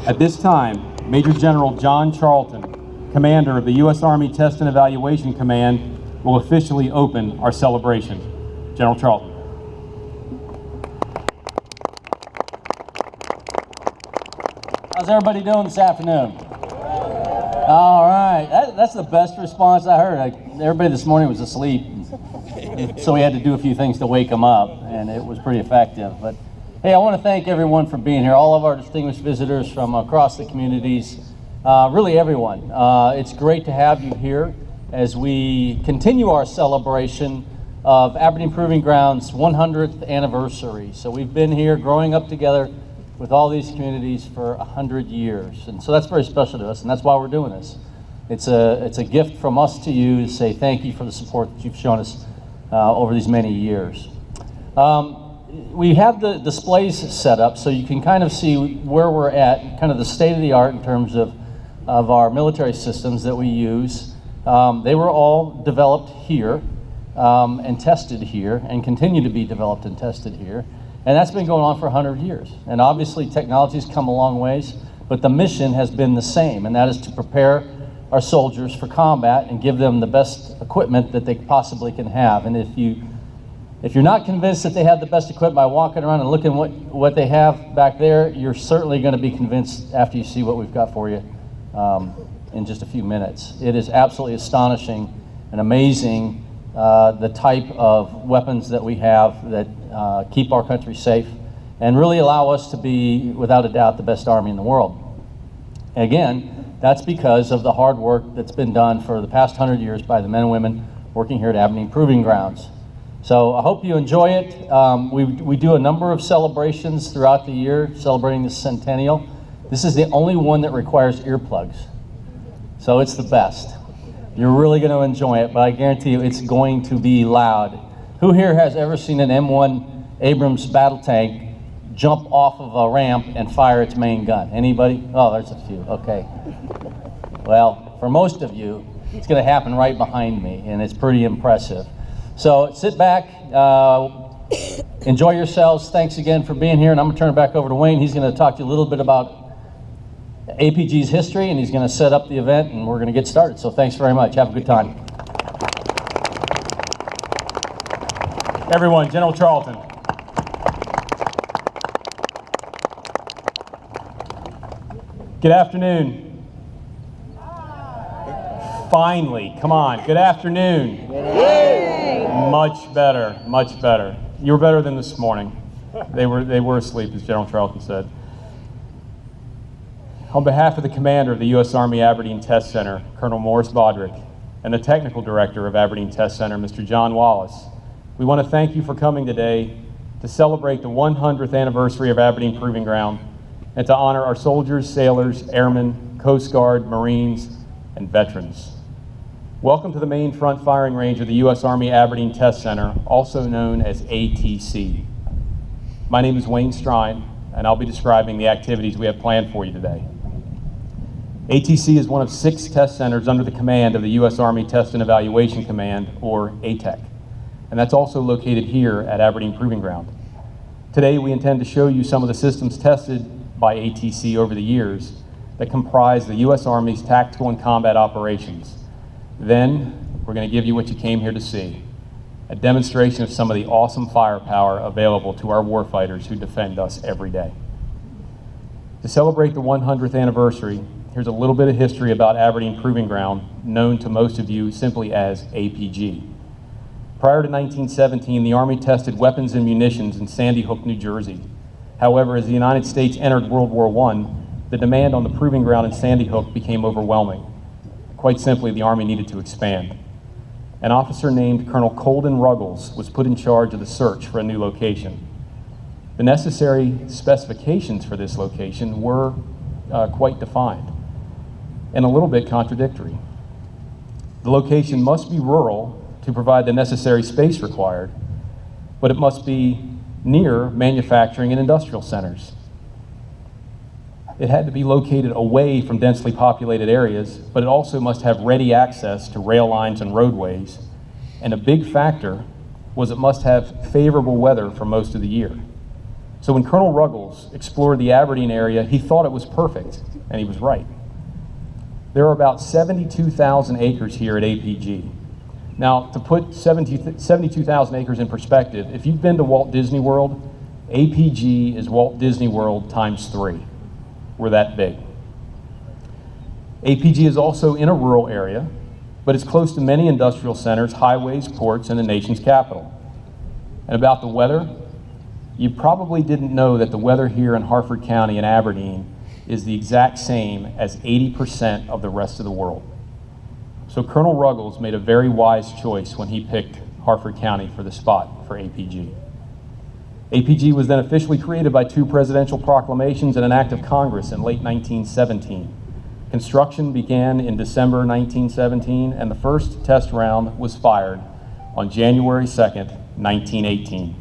At this time, Major General John Charlton, Commander of the U.S. Army Test and Evaluation Command, will officially open our celebration. General Charlton. How's everybody doing this afternoon? All right, that's the best response I heard. Everybody this morning was asleep, so we had to do a few things to wake them up, and it was pretty effective. But hey, I want to thank everyone for being here, all of our distinguished visitors from across the communities, really everyone. It's great to have you here as we continue our celebration of Aberdeen Proving Grounds' 100th anniversary. So we've been here growing up together with all these communities for 100 years. And so that's very special to us, and that's why we're doing this. It's a gift from us to you to say thank you for the support that you've shown us over these many years. We have the displays set up so you can kind of see where we're at, kind of the state of the art in terms of our military systems that we use. They were all developed here and tested here and continue to be developed and tested here. And that's been going on for 100 years. And obviously technology's come a long ways, but the mission has been the same, and that is to prepare our soldiers for combat and give them the best equipment that they possibly can have. And if you're not convinced that they have the best equipment by walking around and looking what they have back there, you're certainly going to be convinced after you see what we've got for you in just a few minutes. It is absolutely astonishing and amazing the type of weapons that we have that keep our country safe and really allow us to be, without a doubt, the best Army in the world. And again, that's because of the hard work that's been done for the past 100 years by the men and women working here at Aberdeen Proving Grounds. So I hope you enjoy it. We do a number of celebrations throughout the year celebrating the centennial. This is the only one that requires earplugs. So it's the best. You're really going to enjoy it, but I guarantee you it's going to be loud. Who here has ever seen an M1 Abrams battle tank jump off of a ramp and fire its main gun? Anybody? Oh, there's a few. Okay. Well, for most of you, it's going to happen right behind me, and it's pretty impressive. So sit back, enjoy yourselves. Thanks again for being here, and I'm going to turn it back over to Wayne. He's going to talk to you a little bit about APG's history, and he's going to set up the event, and we're going to get started. So thanks very much. Have a good time. Everyone, General Charlton. Good afternoon. Finally, come on. Good afternoon. Yay. Much better, much better. You were better than this morning. They were asleep, as General Charlton said. On behalf of the commander of the U.S. Army Aberdeen Test Center, Colonel Morris Bodrick, and the technical director of Aberdeen Test Center, Mr. John Wallace, we want to thank you for coming today to celebrate the 100th anniversary of Aberdeen Proving Ground and to honor our soldiers, sailors, airmen, Coast Guard, Marines, and veterans. Welcome to the main front firing range of the U.S. Army Aberdeen Test Center, also known as ATC. My name is Wayne Strine, and I'll be describing the activities we have planned for you today. ATC is one of 6 test centers under the command of the U.S. Army Test and Evaluation Command, or ATEC, and that's also located here at Aberdeen Proving Ground. Today we intend to show you some of the systems tested by ATC over the years that comprise the U.S. Army's tactical and combat operations. Then we're going to give you what you came here to see, a demonstration of some of the awesome firepower available to our warfighters who defend us every day. To celebrate the 100th anniversary, here's a little bit of history about Aberdeen Proving Ground, known to most of you simply as APG. Prior to 1917, the Army tested weapons and munitions in Sandy Hook, New Jersey. However, as the United States entered World War I, the demand on the proving ground in Sandy Hook became overwhelming. Quite simply, the Army needed to expand. An officer named Colonel Colden Ruggles was put in charge of the search for a new location. The necessary specifications for this location were quite defined and a little bit contradictory. The location must be rural to provide the necessary space required, but it must be near manufacturing and industrial centers. It had to be located away from densely populated areas, but it also must have ready access to rail lines and roadways. And a big factor was it must have favorable weather for most of the year. So when Colonel Ruggles explored the Aberdeen area, he thought it was perfect, and he was right. There are about 72,000 acres here at APG. Now, to put 72,000 acres in perspective, if you've been to Walt Disney World, APG is Walt Disney World times 3. We're that big. APG is also in a rural area, but it's close to many industrial centers, highways, ports, and the nation's capital. And about the weather, you probably didn't know that the weather here in Harford County and Aberdeen is the exact same as 80% of the rest of the world. So Colonel Ruggles made a very wise choice when he picked Harford County for the spot for APG. APG was then officially created by 2 presidential proclamations and an act of Congress in late 1917. Construction began in December 1917, and the first test round was fired on January 2nd, 1918.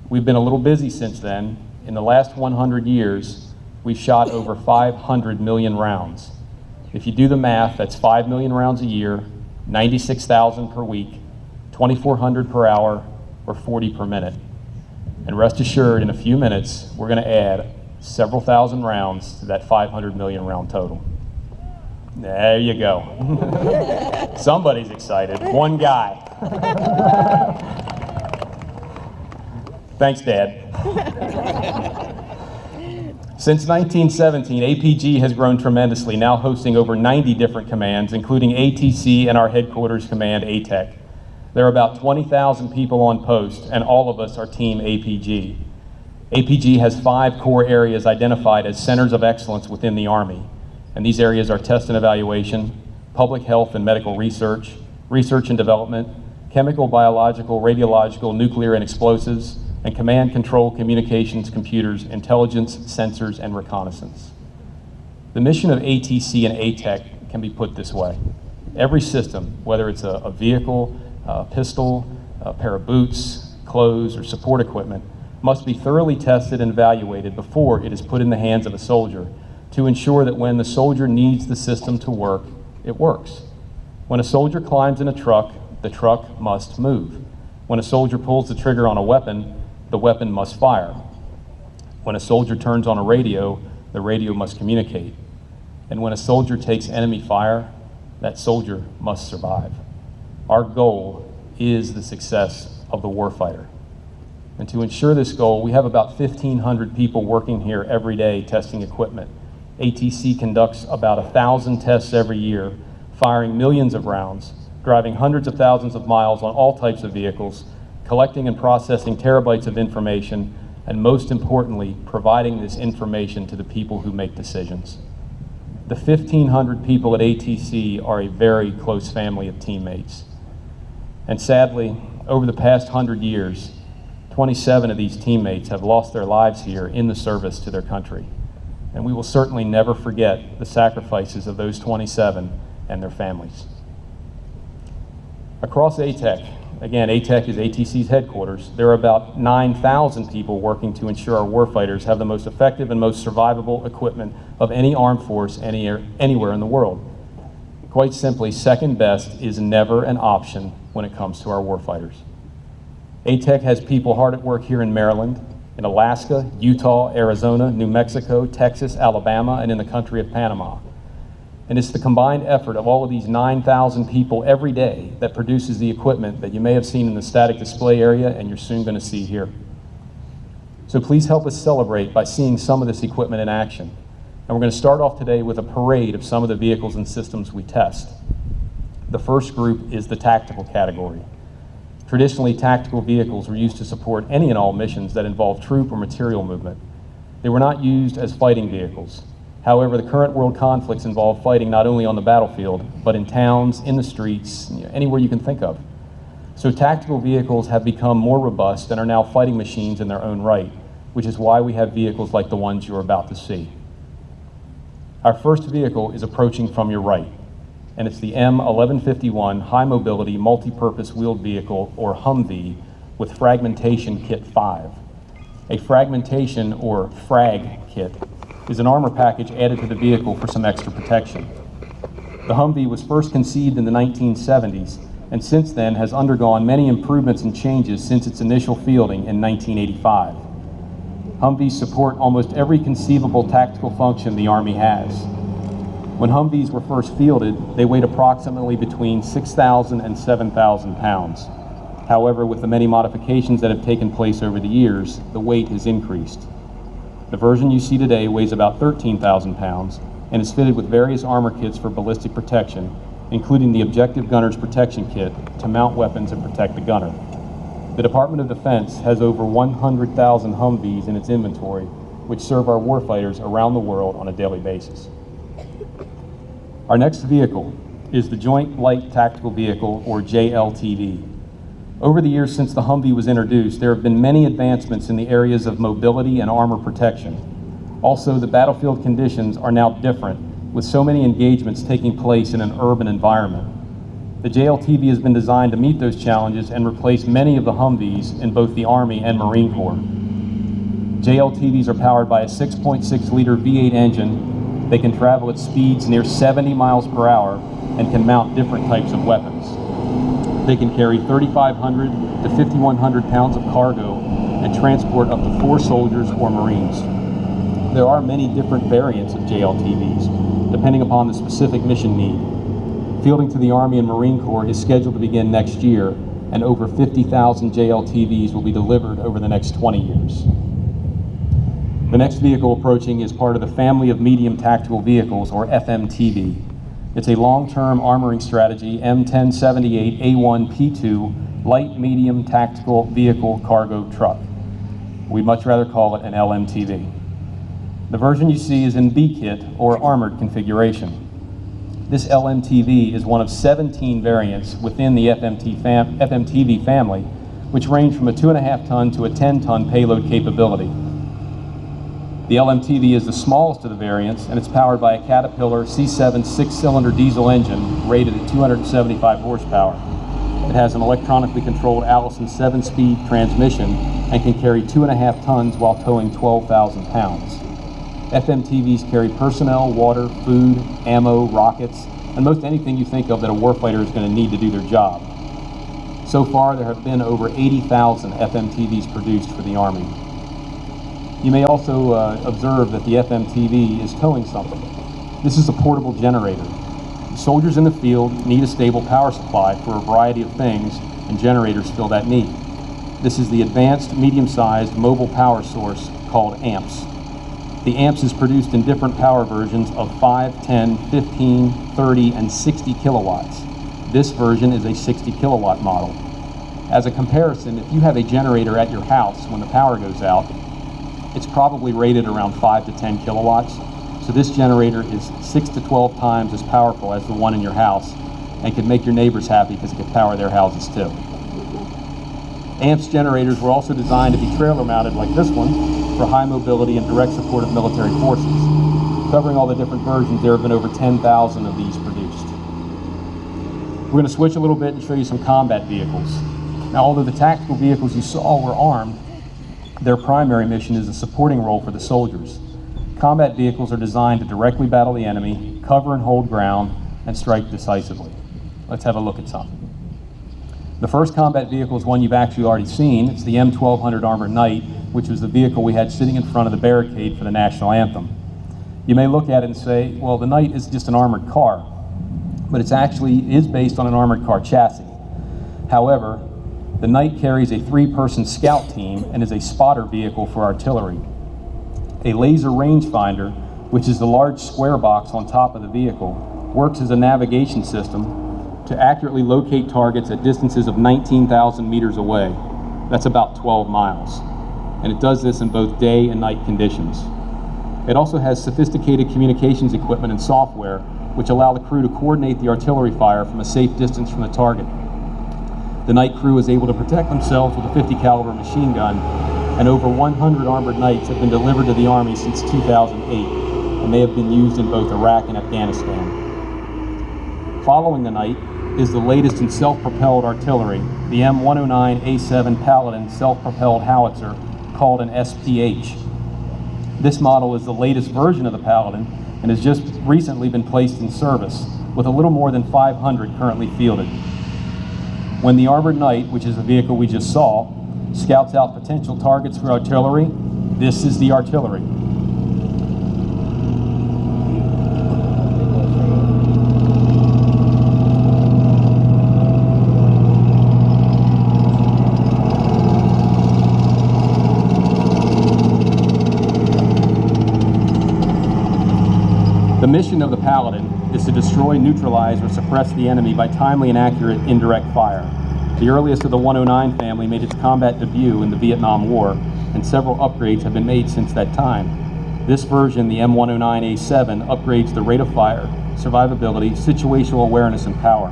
We've been a little busy since then. In the last 100 years, we've shot over 500 million rounds. If you do the math, that's 5 million rounds a year, 96,000 per week, 2,400 per hour, or 40 per minute. And rest assured, in a few minutes, we're going to add several thousand rounds to that 500 million round total. There you go. Somebody's excited. One guy. Thanks, Dad. Since 1917, APG has grown tremendously, now hosting over 90 different commands, including ATC and our headquarters command, ATEC. There are about 20,000 people on post, and all of us are Team APG. APG has 5 core areas identified as centers of excellence within the Army, and these areas are test and evaluation, public health and medical research, research and development, chemical, biological, radiological, nuclear, and explosives, and command, control, communications, computers, intelligence, sensors, and reconnaissance. The mission of ATC and ATEC can be put this way. Every system, whether it's a vehicle, a pistol, a pair of boots, clothes, or support equipment, must be thoroughly tested and evaluated before it is put in the hands of a soldier to ensure that when the soldier needs the system to work, it works. When a soldier climbs in a truck, the truck must move. When a soldier pulls the trigger on a weapon, the weapon must fire. When a soldier turns on a radio, the radio must communicate. And when a soldier takes enemy fire, that soldier must survive. Our goal is the success of the warfighter. And to ensure this goal, we have about 1,500 people working here every day testing equipment. ATC conducts about 1,000 tests every year, firing millions of rounds, driving hundreds of thousands of miles on all types of vehicles, collecting and processing terabytes of information, and most importantly, providing this information to the people who make decisions. The 1,500 people at ATC are a very close family of teammates. And sadly, over the past 100 years, 27 of these teammates have lost their lives here in the service to their country. And we will certainly never forget the sacrifices of those 27 and their families. Across ATEC, again, ATEC is ATC's headquarters, there are about 9,000 people working to ensure our warfighters have the most effective and most survivable equipment of any armed force anywhere in the world. Quite simply, second best is never an option when it comes to our warfighters. ATEC has people hard at work here in Maryland, in Alaska, Utah, Arizona, New Mexico, Texas, Alabama, and in the country of Panama. And it's the combined effort of all of these 9,000 people every day that produces the equipment that you may have seen in the static display area and you're soon going to see here. So please help us celebrate by seeing some of this equipment in action. And we're going to start off today with a parade of some of the vehicles and systems we test. The first group is the tactical category. Traditionally, tactical vehicles were used to support any and all missions that involved troop or material movement. They were not used as fighting vehicles. However, the current world conflicts involve fighting not only on the battlefield, but in towns, in the streets, anywhere you can think of. So tactical vehicles have become more robust and are now fighting machines in their own right, which is why we have vehicles like the ones you're about to see. Our first vehicle is approaching from your right, and it's the M1151 High Mobility Multi-Purpose Wheeled Vehicle, or Humvee, with Fragmentation Kit 5. A fragmentation, or frag kit, is an armor package added to the vehicle for some extra protection. The Humvee was first conceived in the 1970s, and since then has undergone many improvements and changes since its initial fielding in 1985. Humvees support almost every conceivable tactical function the Army has. When Humvees were first fielded, they weighed approximately between 6,000 and 7,000 pounds. However, with the many modifications that have taken place over the years, the weight has increased. The version you see today weighs about 13,000 pounds and is fitted with various armor kits for ballistic protection, including the Objective Gunner's Protection Kit to mount weapons and protect the gunner. The Department of Defense has over 100,000 Humvees in its inventory, which serve our warfighters around the world on a daily basis. Our next vehicle is the Joint Light Tactical Vehicle, or JLTV. Over the years since the Humvee was introduced, there have been many advancements in the areas of mobility and armor protection. Also, the battlefield conditions are now different, with so many engagements taking place in an urban environment. The JLTV has been designed to meet those challenges and replace many of the Humvees in both the Army and Marine Corps. JLTVs are powered by a 6.6-liter V8 engine. They can travel at speeds near 70 miles per hour and can mount different types of weapons. They can carry 3,500 to 5,100 pounds of cargo and transport up to 4 soldiers or Marines. There are many different variants of JLTVs, depending upon the specific mission need. Fielding to the Army and Marine Corps is scheduled to begin next year, and over 50,000 JLTVs will be delivered over the next 20 years. The next vehicle approaching is part of the family of medium tactical vehicles, or FMTV. It's a long-term armoring strategy M1078A1P2 light medium tactical vehicle cargo truck. We'd much rather call it an LMTV. The version you see is in B-kit, or armored configuration. This LMTV is one of 17 variants within the FMTV family, which range from a 2.5 ton to a 10-ton payload capability. The LMTV is the smallest of the variants, and it's powered by a Caterpillar C7 6-cylinder diesel engine rated at 275 horsepower. It has an electronically controlled Allison 7-speed transmission and can carry 2.5 tons while towing 12,000 pounds. FMTVs carry personnel, water, food, ammo, rockets, and most anything you think of that a warfighter is going to need to do their job. So far, there have been over 80,000 FMTVs produced for the Army. You may also observe that the FMTV is towing something. This is a portable generator. Soldiers in the field need a stable power supply for a variety of things, and generators fill that need. This is the advanced medium-sized mobile power source called AMPS. The AMPS is produced in different power versions of 5, 10, 15, 30, and 60 kilowatts. This version is a 60 kilowatt model. As a comparison, if you have a generator at your house when the power goes out, it's probably rated around 5 to 10 kilowatts. So this generator is 6 to 12 times as powerful as the one in your house and can make your neighbors happy because it can power their houses too. AMPS generators were also designed to be trailer mounted like this one for high mobility and direct support of military forces. Covering all the different versions, there have been over 10,000 of these produced. We're going to switch a little bit and show you some combat vehicles. Now, although the tactical vehicles you saw were armed, their primary mission is a supporting role for the soldiers. Combat vehicles are designed to directly battle the enemy, cover and hold ground, and strike decisively. Let's have a look at some. The first combat vehicle is one you've actually already seen. It's the M1200 Armored Knight, which was the vehicle we had sitting in front of the barricade for the national anthem. You may look at it and say, well, the Knight is just an armored car, but it actually is based on an armored car chassis. However, the Knight carries a 3-person scout team and is a spotter vehicle for artillery. A laser rangefinder, which is the large square box on top of the vehicle, works as a navigation system to accurately locate targets at distances of 19,000 meters away. That's about 12 miles. And it does this in both day and night conditions. It also has sophisticated communications equipment and software which allow the crew to coordinate the artillery fire from a safe distance from the target. The Knight crew is able to protect themselves with a 50 caliber machine gun, and over 100 armored Knights have been delivered to the Army since 2008, and they have been used in both Iraq and Afghanistan. Following the Knight is the latest in self-propelled artillery, the M109A7 Paladin self-propelled howitzer, called an SPH. This model is the latest version of the Paladin and has just recently been placed in service, with a little more than 500 currently fielded. When the Armored Knight, which is the vehicle we just saw, scouts out potential targets for artillery, This is the artillery. The mission of the Paladin is to destroy, neutralize, or suppress the enemy by timely and accurate indirect fire. The earliest of the 109 family made its combat debut in the Vietnam War, and several upgrades have been made since that time. This version, the M109A7, upgrades the rate of fire, survivability, situational awareness, and power.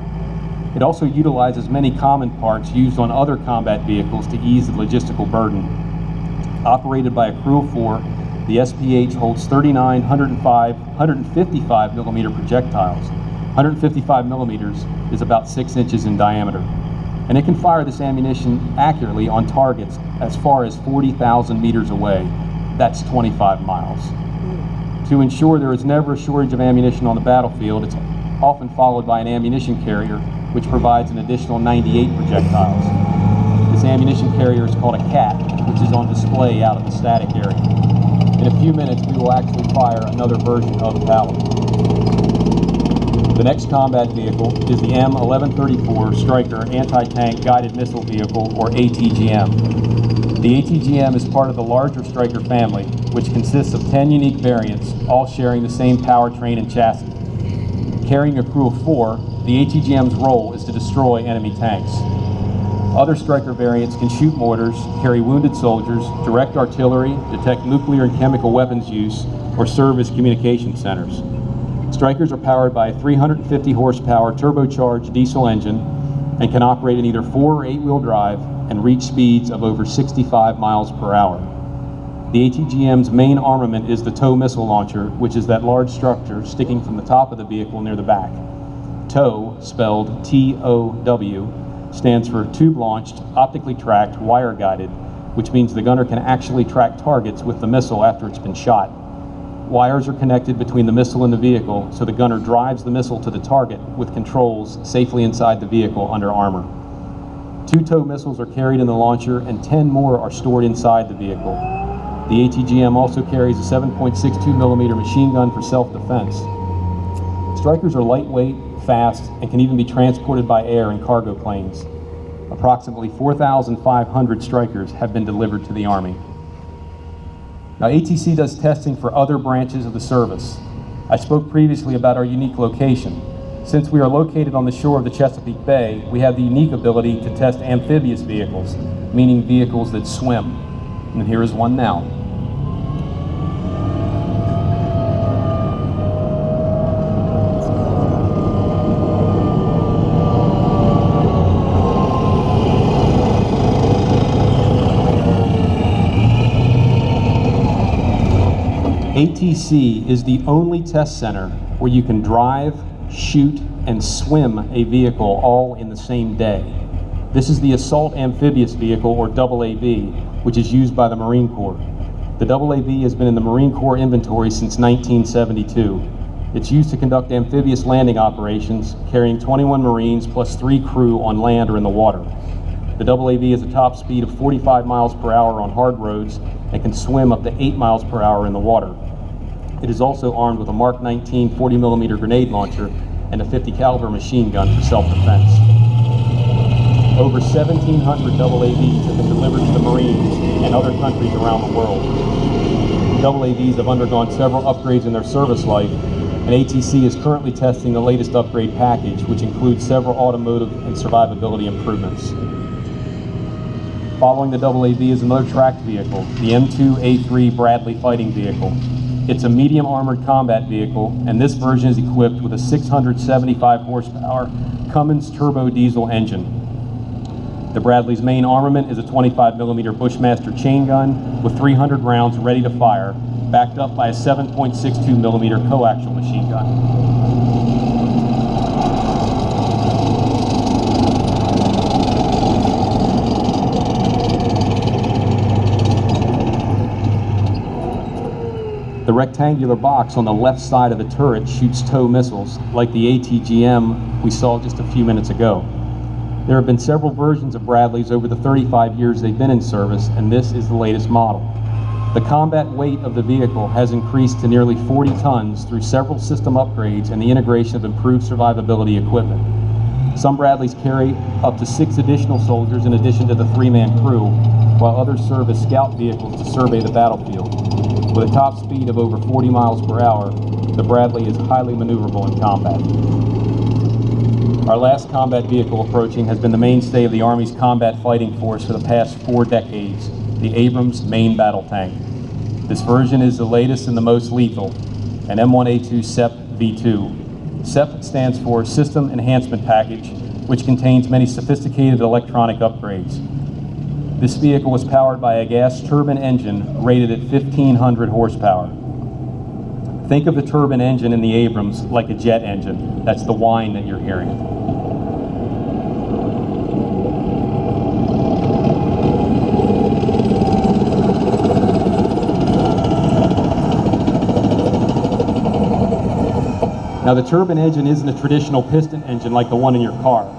It also utilizes many common parts used on other combat vehicles to ease the logistical burden. Operated by a crew of 4, the SPH holds 39 155 millimeter projectiles. 155 millimeters is about 6 inches in diameter. And it can fire this ammunition accurately on targets as far as 40,000 meters away. That's 25 miles. To ensure there is never a shortage of ammunition on the battlefield, it's often followed by an ammunition carrier, which provides an additional 98 projectiles. This ammunition carrier is called a CAT, which is on display out in the static area. In a few minutes, we will actually fire another version of the Paladin. The next combat vehicle is the M1134 Stryker Anti-Tank Guided Missile Vehicle, or ATGM. The ATGM is part of the larger Stryker family, which consists of 10 unique variants, all sharing the same powertrain and chassis. Carrying a crew of 4, the ATGM's role is to destroy enemy tanks. Other Stryker variants can shoot mortars, carry wounded soldiers, direct artillery, detect nuclear and chemical weapons use, or serve as communication centers. Strykers are powered by a 350 horsepower turbocharged diesel engine and can operate in either 4- or 8-wheel drive and reach speeds of over 65 miles per hour. The ATGM's main armament is the TOW missile launcher, which is that large structure sticking from the top of the vehicle near the back. TOW, spelled T-O-W, stands for tube-launched, optically tracked, wire-guided, which means the gunner can actually track targets with the missile after it's been shot. Wires are connected between the missile and the vehicle, so the gunner drives the missile to the target with controls safely inside the vehicle under armor. 2 TOW missiles are carried in the launcher, and 10 more are stored inside the vehicle. The ATGM also carries a 7.62 millimeter machine gun for self-defense. Strykers are lightweight, fast, and can even be transported by air in cargo planes. Approximately 4,500 Strykers have been delivered to the Army. Now, ATC does testing for other branches of the service. I spoke previously about our unique location. Since we are located on the shore of the Chesapeake Bay, we have the unique ability to test amphibious vehicles, meaning vehicles that swim. And here is one now. ATC is the only test center where you can drive, shoot, and swim a vehicle all in the same day. This is the Assault Amphibious Vehicle, or AAV, which is used by the Marine Corps. The AAV has been in the Marine Corps inventory since 1972. It's used to conduct amphibious landing operations, carrying 21 Marines plus 3 crew on land or in the water. The AAV has a top speed of 45 miles per hour on hard roads and can swim up to 8 miles per hour in the water. It is also armed with a Mark 19 40 millimeter grenade launcher and a 50 caliber machine gun for self-defense. Over 1,700 AAVs have been delivered to the Marines and other countries around the world. AAVs have undergone several upgrades in their service life, and ATC is currently testing the latest upgrade package, which includes several automotive and survivability improvements. Following the AAV is another tracked vehicle, the M2A3 Bradley Fighting Vehicle. It's a medium armored combat vehicle, and this version is equipped with a 675 horsepower Cummins turbo diesel engine. The Bradley's main armament is a 25 millimeter Bushmaster chain gun with 300 rounds ready to fire, backed up by a 7.62 millimeter coaxial machine gun. The rectangular box on the left side of the turret shoots TOW missiles, like the ATGM we saw just a few minutes ago. There have been several versions of Bradleys over the 35 years they've been in service, and this is the latest model. The combat weight of the vehicle has increased to nearly 40 tons through several system upgrades and the integration of improved survivability equipment. Some Bradleys carry up to 6 additional soldiers in addition to the 3-man crew, while others serve as scout vehicles to survey the battlefield. With a top speed of over 40 miles per hour, the Bradley is highly maneuverable in combat. Our last combat vehicle approaching has been the mainstay of the Army's combat fighting force for the past 4 decades, the Abrams Main Battle Tank. This version is the latest and the most lethal, an M1A2 SEP V2. SEP stands for System Enhancement Package, which contains many sophisticated electronic upgrades. This vehicle was powered by a gas turbine engine rated at 1,500 horsepower. Think of the turbine engine in the Abrams like a jet engine. That's the whine that you're hearing. Now, the turbine engine isn't a traditional piston engine like the one in your car.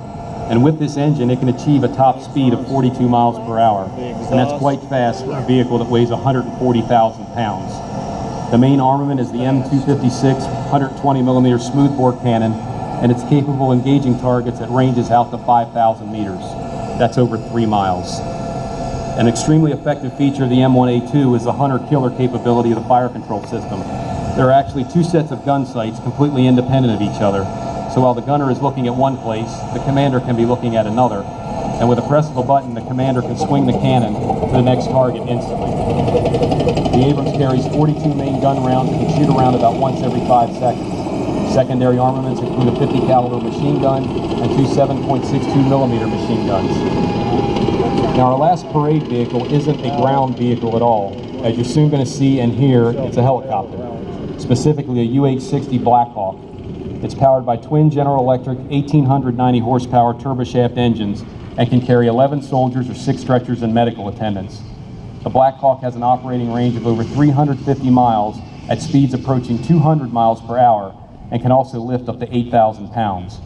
And with this engine, it can achieve a top speed of 42 miles per hour. And that's quite fast for a vehicle that weighs 140,000 pounds. The main armament is the M256 120 millimeter smoothbore cannon, and it's capable of engaging targets at ranges out to 5,000 meters. That's over 3 miles. An extremely effective feature of the M1A2 is the hunter-killer capability of the fire control system. There are actually 2 sets of gun sights completely independent of each other. So while the gunner is looking at one place, the commander can be looking at another. And with a press of a button, the commander can swing the cannon to the next target instantly. The Abrams carries 42 main gun rounds and can shoot a round about once every 5 seconds. Secondary armaments include a 50 caliber machine gun and 2 7.62 millimeter machine guns. Now, our last parade vehicle isn't a ground vehicle at all. As you're soon going to see and hear, it's a helicopter, specifically a UH-60 Blackhawk. It's powered by twin General Electric 1,890 horsepower turboshaft engines and can carry 11 soldiers or 6 stretchers and medical attendants. The Blackhawk has an operating range of over 350 miles at speeds approaching 200 miles per hour and can also lift up to 8,000 pounds.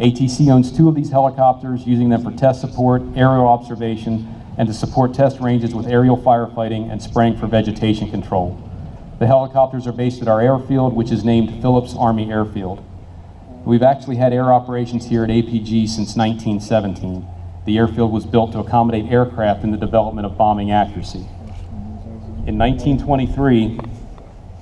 ATC owns 2 of these helicopters, using them for test support, aerial observation, and to support test ranges with aerial firefighting and spraying for vegetation control. The helicopters are based at our airfield, which is named Phillips Army Airfield. We've actually had air operations here at APG since 1917. The airfield was built to accommodate aircraft in the development of bombing accuracy. In 1923,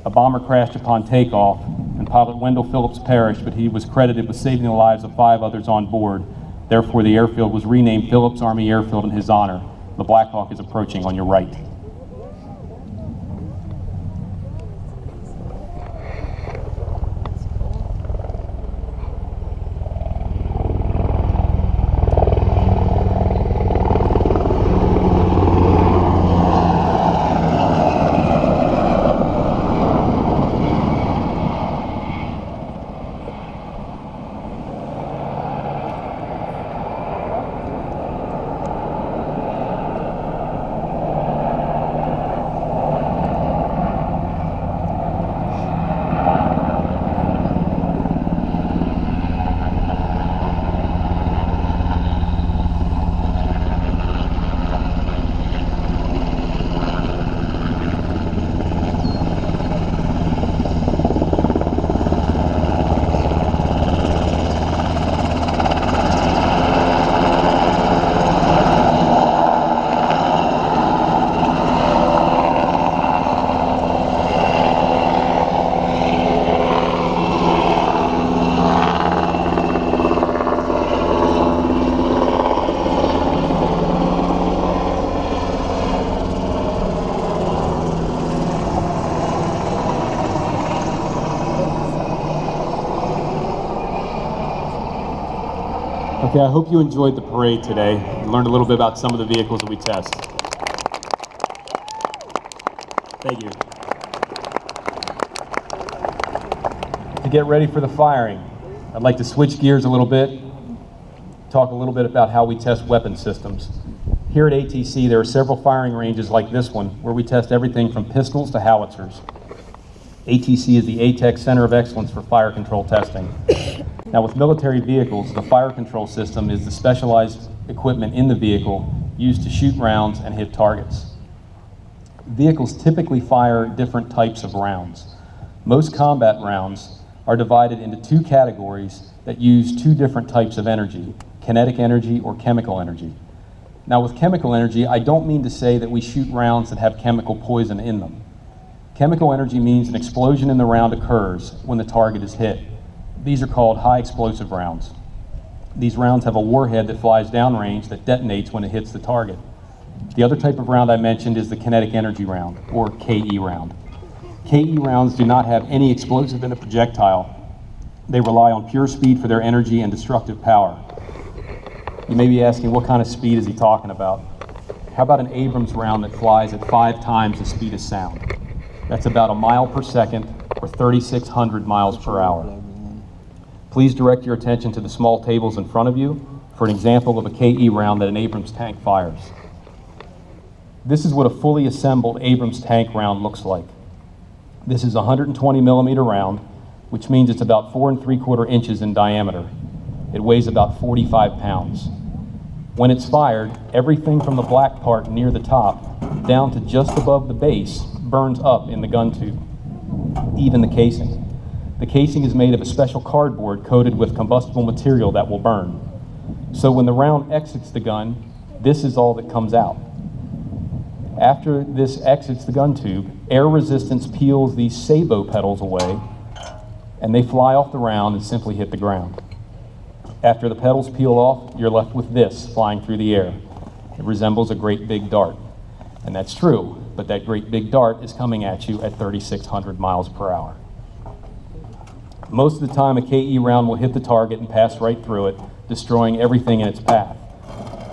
a bomber crashed upon takeoff, and pilot Wendell Phillips perished, but he was credited with saving the lives of 5 others on board. Therefore, the airfield was renamed Phillips Army Airfield in his honor. The Blackhawk is approaching on your right. Okay, I hope you enjoyed the parade today and learned a little bit about some of the vehicles that we test. Thank you. To get ready for the firing, I'd like to switch gears a little bit, talk a little bit about how we test weapon systems. Here at ATC, there are several firing ranges like this one, where we test everything from pistols to howitzers. ATC is the ATEC Center of Excellence for Fire Control Testing. Now, with military vehicles, the fire control system is the specialized equipment in the vehicle used to shoot rounds and hit targets. Vehicles typically fire different types of rounds. Most combat rounds are divided into two categories that use two different types of energy, kinetic energy or chemical energy. Now with chemical energy, I don't mean to say that we shoot rounds that have chemical poison in them. Chemical energy means an explosion in the round occurs when the target is hit. These are called high explosive rounds. These rounds have a warhead that flies downrange that detonates when it hits the target. The other type of round I mentioned is the kinetic energy round, or KE round. KE rounds do not have any explosive in the projectile. They rely on pure speed for their energy and destructive power. You may be asking, what kind of speed is he talking about? How about an Abrams round that flies at 5 times the speed of sound? That's about a mile per second, or 3,600 miles per hour. Please direct your attention to the small tables in front of you for an example of a KE round that an Abrams tank fires. This is what a fully assembled Abrams tank round looks like. This is a 120 millimeter round, which means it's about 4 3/4 inches in diameter. It weighs about 45 pounds. When it's fired, everything from the black part near the top down to just above the base burns up in the gun tube, even the casing. The casing is made of a special cardboard coated with combustible material that will burn. So when the round exits the gun, this is all that comes out. After this exits the gun tube, air resistance peels these sabot petals away, and they fly off the round and simply hit the ground. After the petals peel off, you're left with this flying through the air. It resembles a great big dart. And that's true, but that great big dart is coming at you at 3,600 miles per hour. Most of the time, a KE round will hit the target and pass right through it, destroying everything in its path.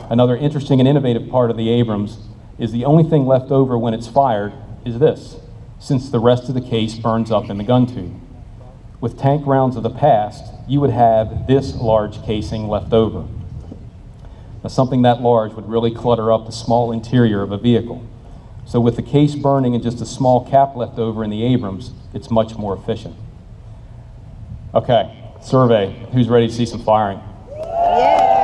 Another interesting and innovative part of the Abrams is the only thing left over when it's fired is this, since the rest of the case burns up in the gun tube. With tank rounds of the past, you would have this large casing left over. Now, something that large would really clutter up the small interior of a vehicle. So with the case burning and just a small cap left over in the Abrams, it's much more efficient. Okay, survey. Who's ready to see some firing? Yeah!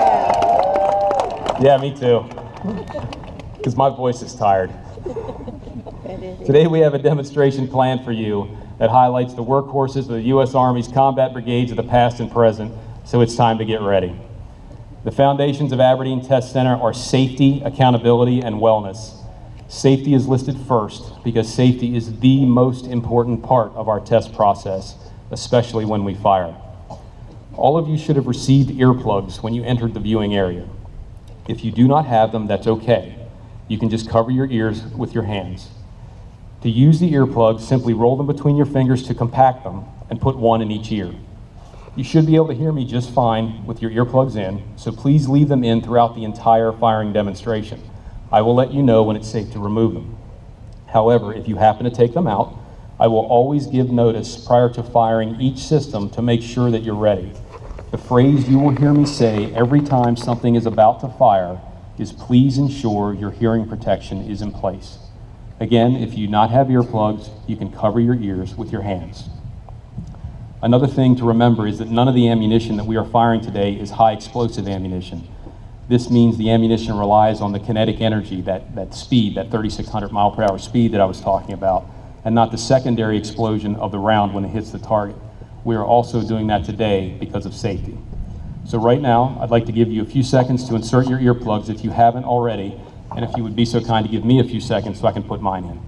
Yeah, me too. Because my voice is tired. Today we have a demonstration planned for you that highlights the workhorses of the U.S. Army's combat brigades of the past and present, so it's time to get ready. The foundations of Aberdeen Test Center are safety, accountability, and wellness. Safety is listed first because safety is the most important part of our test process, especially when we fire. All of you should have received earplugs when you entered the viewing area. If you do not have them, that's okay. You can just cover your ears with your hands. To use the earplugs, simply roll them between your fingers to compact them and put one in each ear. You should be able to hear me just fine with your earplugs in, so please leave them in throughout the entire firing demonstration. I will let you know when it's safe to remove them. However, if you happen to take them out, I will always give notice prior to firing each system to make sure that you're ready. The phrase you will hear me say every time something is about to fire is please ensure your hearing protection is in place. Again, if you do not have earplugs, you can cover your ears with your hands. Another thing to remember is that none of the ammunition that we are firing today is high explosive ammunition. This means the ammunition relies on the kinetic energy, that speed, that 3,600 mile per hour speed that I was talking about, and not the secondary explosion of the round when it hits the target. We are also doing that today because of safety. So right now, I'd like to give you a few seconds to insert your earplugs if you haven't already, and if you would be so kind to give me a few seconds so I can put mine in.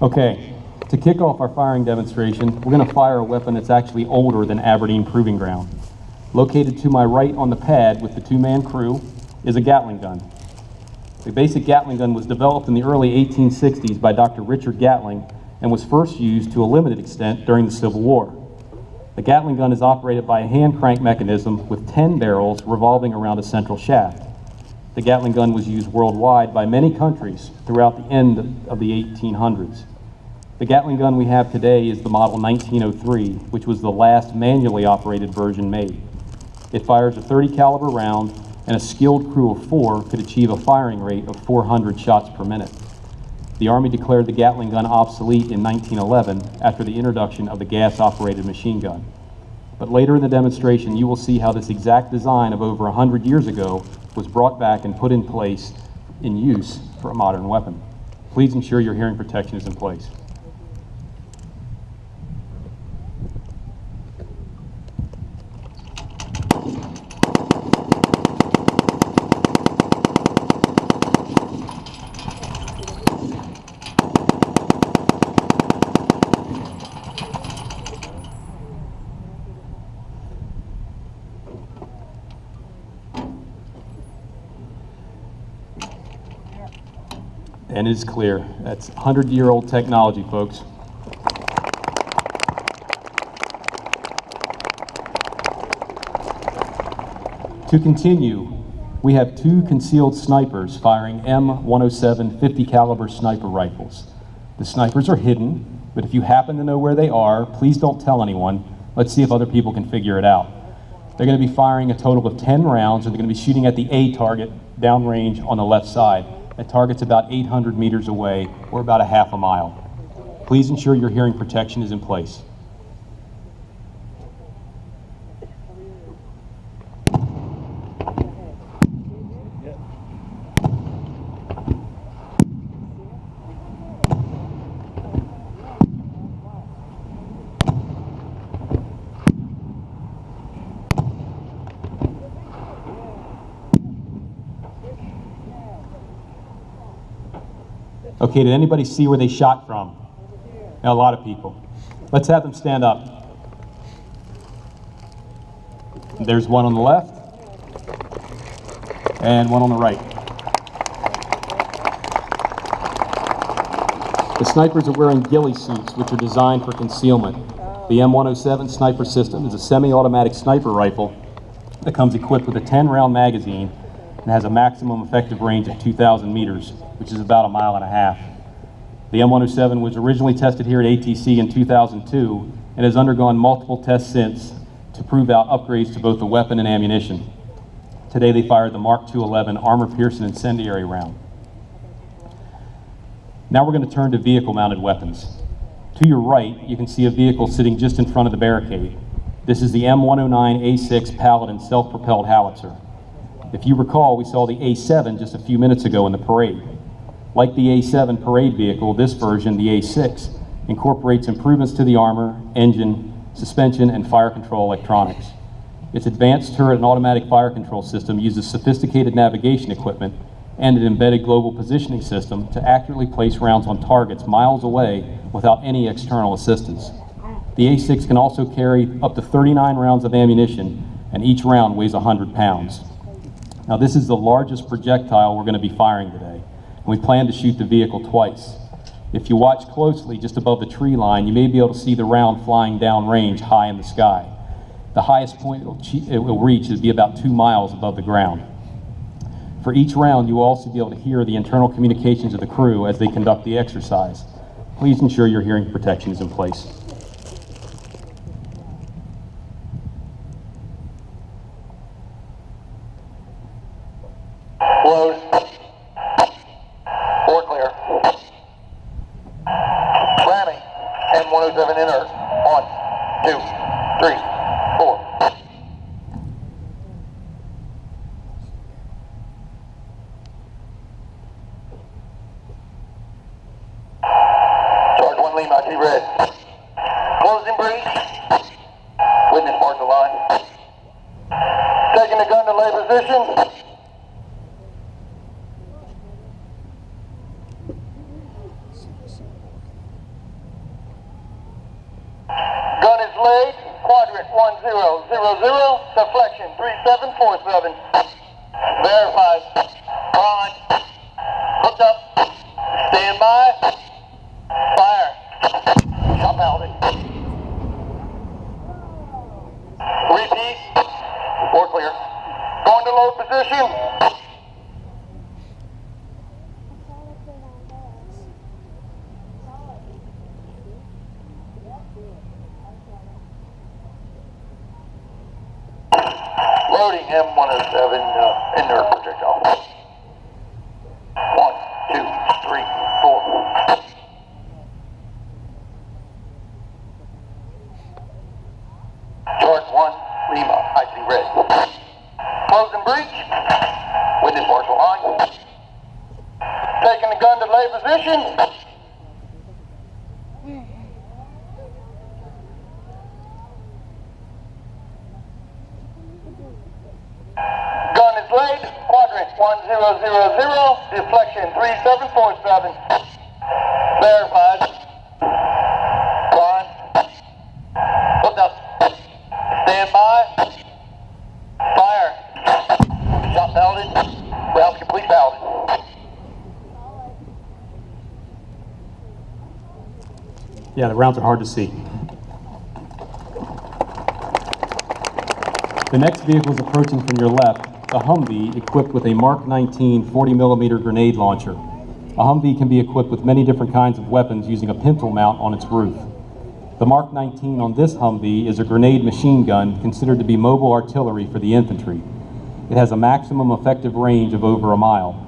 Okay, to kick off our firing demonstration, we're going to fire a weapon that's actually older than Aberdeen Proving Ground. Located to my right on the pad with the two-man crew is a Gatling gun. The basic Gatling gun was developed in the early 1860s by Dr. Richard Gatling and was first used to a limited extent during the Civil War. The Gatling gun is operated by a hand crank mechanism with 10 barrels revolving around a central shaft. The Gatling gun was used worldwide by many countries throughout the end of the 1800s. The Gatling gun we have today is the model 1903, which was the last manually operated version made. It fires a .30 caliber round, and a skilled crew of 4 could achieve a firing rate of 400 shots per minute. The Army declared the Gatling gun obsolete in 1911 after the introduction of the gas-operated machine gun. But later in the demonstration, you will see how this exact design of over 100 years ago was brought back and put in place in use for a modern weapon. Please ensure your hearing protection is in place. And it is clear. That's 100-year-old technology, folks. To continue, we have 2 concealed snipers firing M107 50 caliber sniper rifles. The snipers are hidden, but if you happen to know where they are, please don't tell anyone. Let's see if other people can figure it out. They're going to be firing a total of 10 rounds, and they're going to be shooting at the A target downrange on the left side. That target's about 800 meters away, or about a half a mile. Please ensure your hearing protection is in place. Okay, did anybody see where they shot from? A lot of people. Let's have them stand up. There's one on the left and one on the right. The snipers are wearing ghillie suits, which are designed for concealment. The M107 sniper system is a semi-automatic sniper rifle that comes equipped with a 10-round magazine and has a maximum effective range of 2,000 meters, which is about a mile and a half. The M107 was originally tested here at ATC in 2002 and has undergone multiple tests since to prove out upgrades to both the weapon and ammunition. Today they fired the Mark 211 armor-piercing incendiary round. Now we're going to turn to vehicle-mounted weapons. To your right, you can see a vehicle sitting just in front of the barricade. This is the M109A6 Paladin self-propelled howitzer. If you recall, we saw the A7 just a few minutes ago in the parade. Like the A7 parade vehicle, this version, the A6, incorporates improvements to the armor, engine, suspension, and fire control electronics. Its advanced turret and automatic fire control system uses sophisticated navigation equipment and an embedded global positioning system to accurately place rounds on targets miles away without any external assistance. The A6 can also carry up to 39 rounds of ammunition, and each round weighs 100 pounds. Now, this is the largest projectile we're going to be firing today, and we plan to shoot the vehicle twice. If you watch closely just above the tree line, you may be able to see the round flying downrange high in the sky. The highest point it will reach is be about 2 miles above the ground. For each round, you will also be able to hear the internal communications of the crew as they conduct the exercise. Please ensure your hearing protection is in place. Load. 4 clear. Ramming. M107 inert. 1, 2, 3, 4. Charge 1 Lima, T red. Closing breach. Witness mark the line. Taking the gun to lay position. Gun is laid, quadrant 1000, deflection 3747. Verified. On. Hooked up. Stand by. Fire. Shot mounted. Repeat. 4 clear. Going to load position. 707 inert projectile. 1, 2, 3, 4. Charge 1, Lima, I see red. Closing breach. Witness marshal line. Taking the gun to lay position. Gun is laid. Quadrant 1000. Deflection 3747. Verified. Prime. Hooked up. Stand by. Fire. Shot valid. Rounds complete valid. Yeah, the rounds are hard to see. The next vehicle is approaching from your left, a Humvee equipped with a Mark 19 40mm grenade launcher. A Humvee can be equipped with many different kinds of weapons using a pintle mount on its roof. The Mark 19 on this Humvee is a grenade machine gun considered to be mobile artillery for the infantry. It has a maximum effective range of over a mile.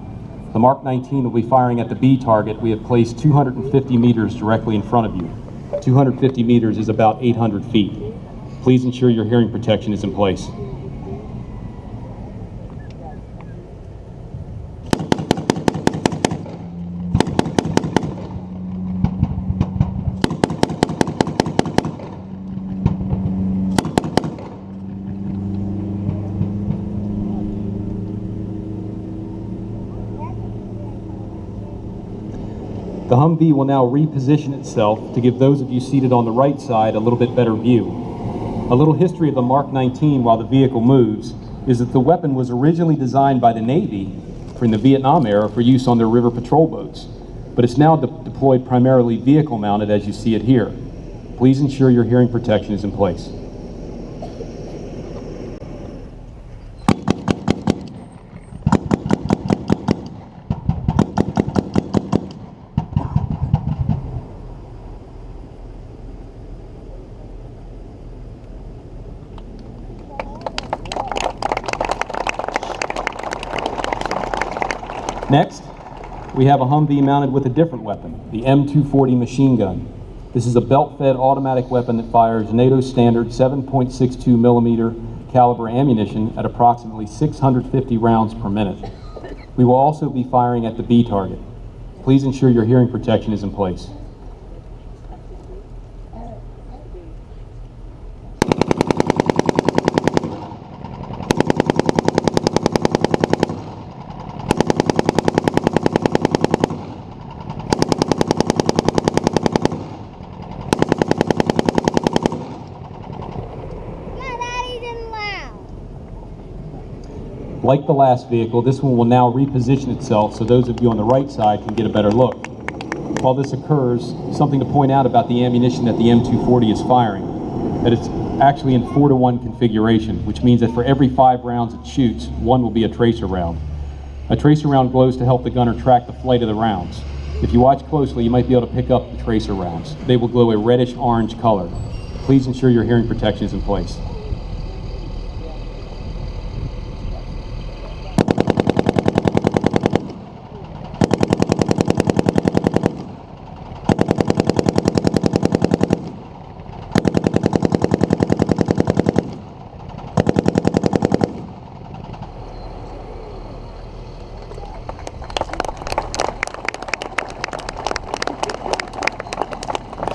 The Mark 19 will be firing at the B target. We have placed 250 meters directly in front of you. 250 meters is about 800 feet. Please ensure your hearing protection is in place. The Humvee will now reposition itself to give those of you seated on the right side a little bit better view. A little history of the Mark 19 while the vehicle moves is that the weapon was originally designed by the Navy in the Vietnam era for use on their river patrol boats, but it's now deployed primarily vehicle mounted as you see it here. Please ensure your hearing protection is in place. Next, we have a Humvee mounted with a different weapon, the M240 machine gun. This is a belt-fed automatic weapon that fires NATO standard 7.62 millimeter caliber ammunition at approximately 650 rounds per minute. We will also be firing at the B target. Please ensure your hearing protection is in place. Like the last vehicle, this one will now reposition itself so those of you on the right side can get a better look. While this occurs, something to point out about the ammunition that the M240 is firing, that it's actually in 4-to-1 configuration, which means that for every 5 rounds it shoots, 1 will be a tracer round. A tracer round glows to help the gunner track the flight of the rounds. If you watch closely, you might be able to pick up the tracer rounds. They will glow a reddish-orange color. Please ensure your hearing protection is in place.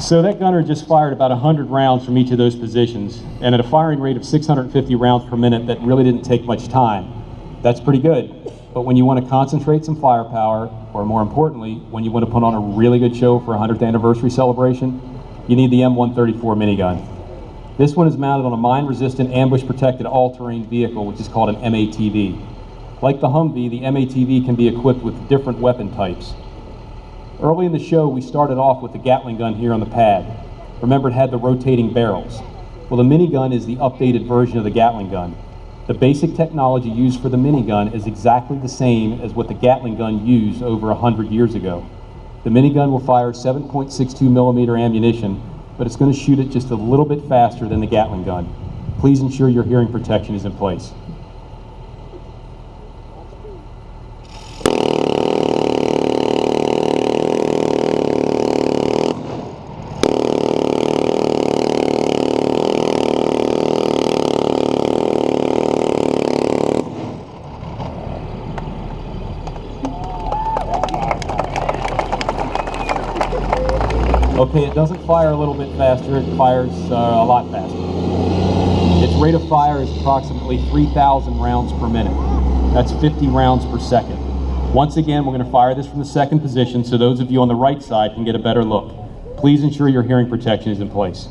So that gunner just fired about 100 rounds from each of those positions, and at a firing rate of 650 rounds per minute, that really didn't take much time. That's pretty good. But when you want to concentrate some firepower, or more importantly, when you want to put on a really good show for a 100th anniversary celebration, you need the M134 minigun. This one is mounted on a mine-resistant, ambush-protected all-terrain vehicle, which is called an MATV. Like the Humvee, the MATV can be equipped with different weapon types. Early in the show, we started off with the Gatling gun here on the pad. Remember, it had the rotating barrels. Well, the minigun is the updated version of the Gatling gun. The basic technology used for the minigun is exactly the same as what the Gatling gun used over 100 years ago. The minigun will fire 7.62 millimeter ammunition, but it's going to shoot it just a little bit faster than the Gatling gun. Please ensure your hearing protection is in place. Okay, it doesn't fire a little bit faster, it fires a lot faster. Its rate of fire is approximately 3,000 rounds per minute. That's 50 rounds per second. Once again, we're going to fire this from the second position so those of you on the right side can get a better look. Please ensure your hearing protection is in place.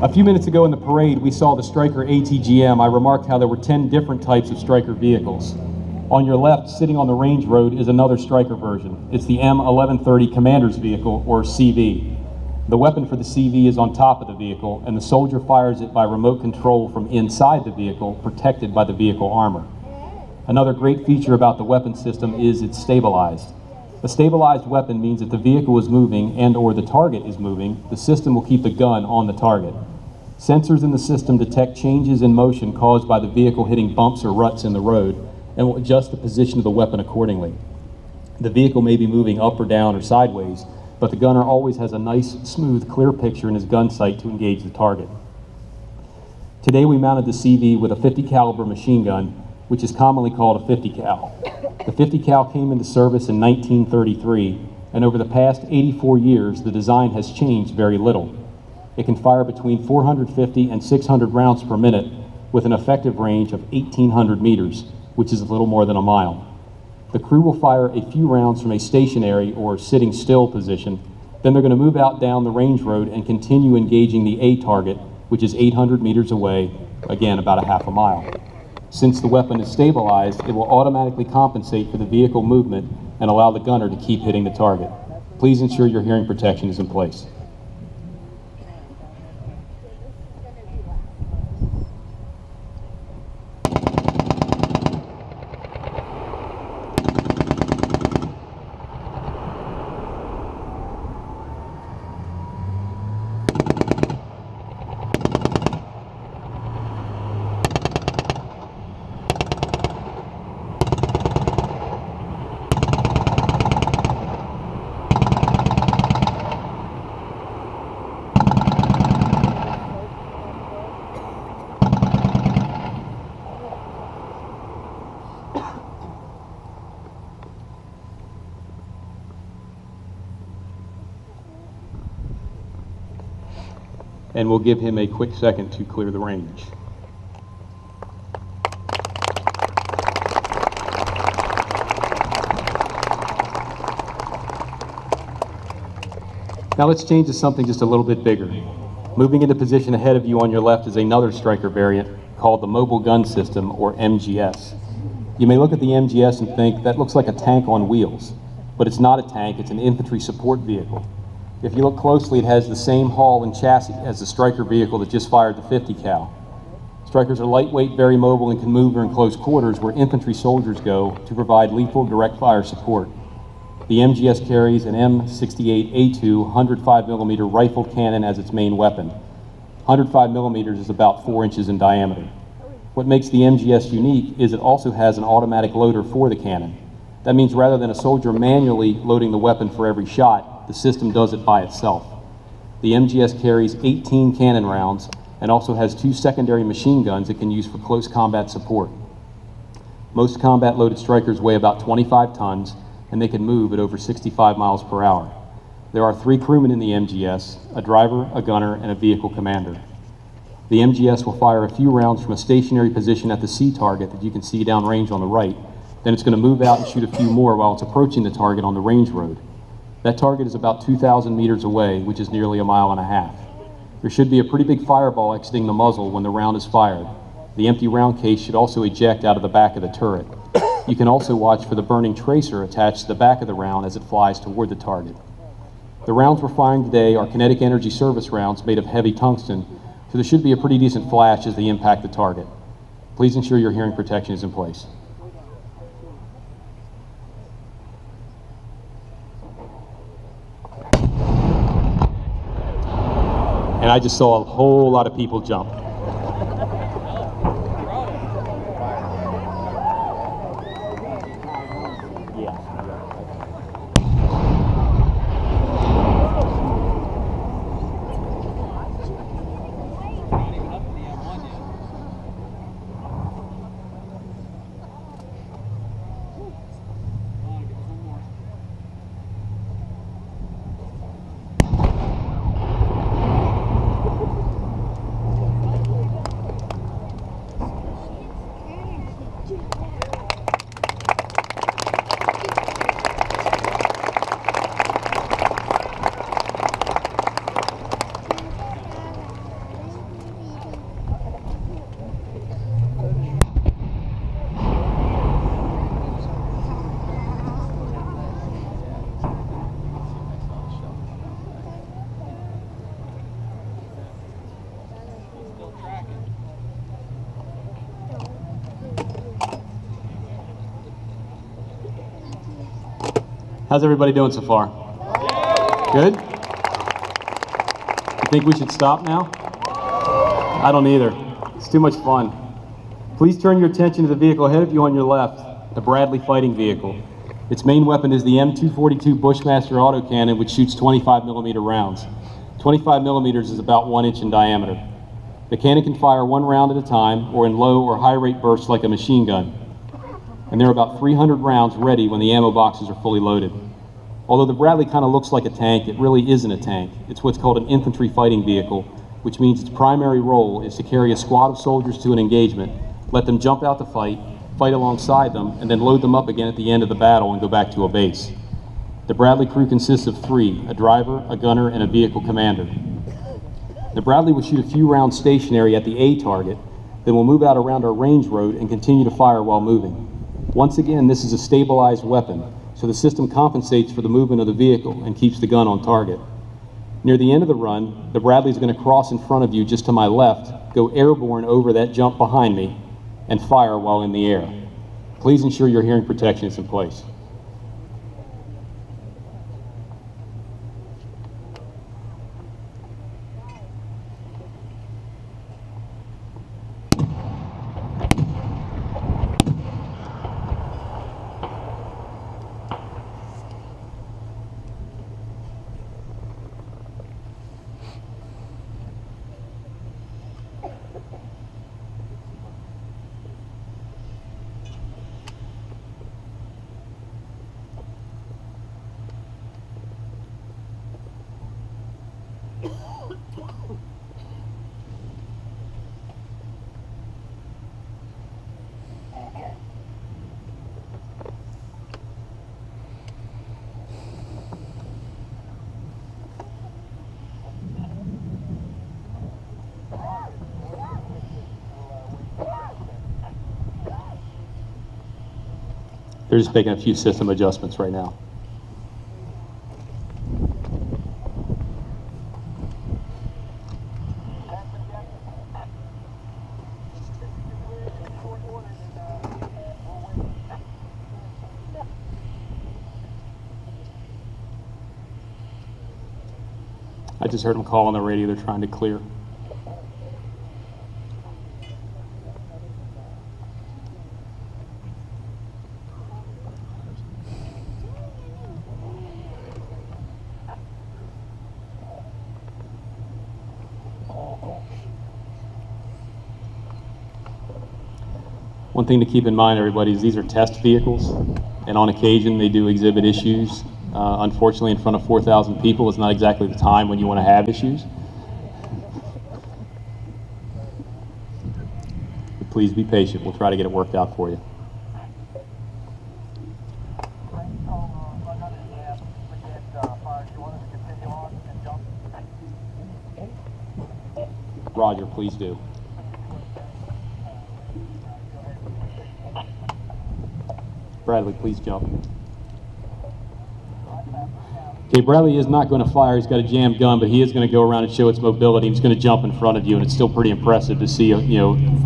A few minutes ago in the parade, we saw the Stryker ATGM. I remarked how there were 10 different types of Stryker vehicles. On your left, sitting on the range road, is another Stryker version. It's the M1130 Commander's Vehicle, or CV. The weapon for the CV is on top of the vehicle, and the soldier fires it by remote control from inside the vehicle, protected by the vehicle armor. Another great feature about the weapon system is it's stabilized. A stabilized weapon means that the vehicle is moving and/or the target is moving, the system will keep the gun on the target. Sensors in the system detect changes in motion caused by the vehicle hitting bumps or ruts in the road and will adjust the position of the weapon accordingly. The vehicle may be moving up or down or sideways, but the gunner always has a nice, smooth, clear picture in his gun sight to engage the target. Today we mounted the CV with a 50 caliber machine gun, which is commonly called a 50 cal. The 50 cal came into service in 1933, and over the past 84 years, the design has changed very little. It can fire between 450 and 600 rounds per minute with an effective range of 1,800 meters, which is a little more than a mile. The crew will fire a few rounds from a stationary or sitting still position, then they're going to move out down the range road and continue engaging the A target, which is 800 meters away, again about a half a mile. Since the weapon is stabilized, it will automatically compensate for the vehicle movement and allow the gunner to keep hitting the target. Please ensure your hearing protection is in place. And we'll give him a quick second to clear the range. Now let's change to something just a little bit bigger. Moving into position ahead of you on your left is another Stryker variant called the Mobile Gun System, or MGS. You may look at the MGS and think that looks like a tank on wheels, but it's not a tank, it's an infantry support vehicle. If you look closely, it has the same hull and chassis as the Stryker vehicle that just fired the 50 cal. Strykers are lightweight, very mobile, and can move in close quarters where infantry soldiers go to provide lethal direct fire support. The MGS carries an M68A2 105mm rifled cannon as its main weapon. 105mm is about 4 inches in diameter. What makes the MGS unique is it also has an automatic loader for the cannon. That means rather than a soldier manually loading the weapon for every shot, the system does it by itself. The MGS carries 18 cannon rounds and also has 2 secondary machine guns it can use for close combat support. Most combat loaded Strykers weigh about 25 tons and they can move at over 65 miles per hour. There are 3 crewmen in the MGS, a driver, a gunner, and a vehicle commander. The MGS will fire a few rounds from a stationary position at the C target that you can see downrange on the right. Then it's going to move out and shoot a few more while it's approaching the target on the range road. That target is about 2,000 meters away, which is nearly a mile and a half. There should be a pretty big fireball exiting the muzzle when the round is fired. The empty round case should also eject out of the back of the turret. You can also watch for the burning tracer attached to the back of the round as it flies toward the target. The rounds we're firing today are kinetic energy service rounds made of heavy tungsten, so there should be a pretty decent flash as they impact the target. Please ensure your hearing protection is in place. And I just saw a whole lot of people jump. How's everybody doing so far? Good? You think we should stop now? I don't either. It's too much fun. Please turn your attention to the vehicle ahead of you on your left, the Bradley fighting vehicle. Its main weapon is the M242 Bushmaster autocannon, which shoots 25mm rounds. 25mm is about 1 inch in diameter. The cannon can fire 1 round at a time, or in low or high rate bursts like a machine gun. And there are about 300 rounds ready when the ammo boxes are fully loaded. Although the Bradley kind of looks like a tank, it really isn't a tank. It's what's called an infantry fighting vehicle, which means its primary role is to carry a squad of soldiers to an engagement, let them jump out to fight alongside them, and then load them up again at the end of the battle and go back to a base. The Bradley crew consists of 3, a driver, a gunner, and a vehicle commander. The Bradley will shoot a few rounds stationary at the A target, then will move out around our range road and continue to fire while moving. Once again, this is a stabilized weapon, so the system compensates for the movement of the vehicle and keeps the gun on target. Near the end of the run, the Bradley is going to cross in front of you just to my left, go airborne over that jump behind me, and fire while in the air. Please ensure your hearing protection is in place. They're just making a few system adjustments right now. I just heard them call on the radio. They're trying to clear. One thing to keep in mind, everybody, is these are test vehicles, and on occasion they do exhibit issues. Unfortunately, in front of 4,000 people is not exactly the time when you want to have issues. But please be patient. We'll try to get it worked out for you. Roger, please do. Bradley, please jump. Okay, Bradley is not going to fire. He's got a jammed gun, but he is going to go around and show its mobility. He's going to jump in front of you, and it's still pretty impressive to see a,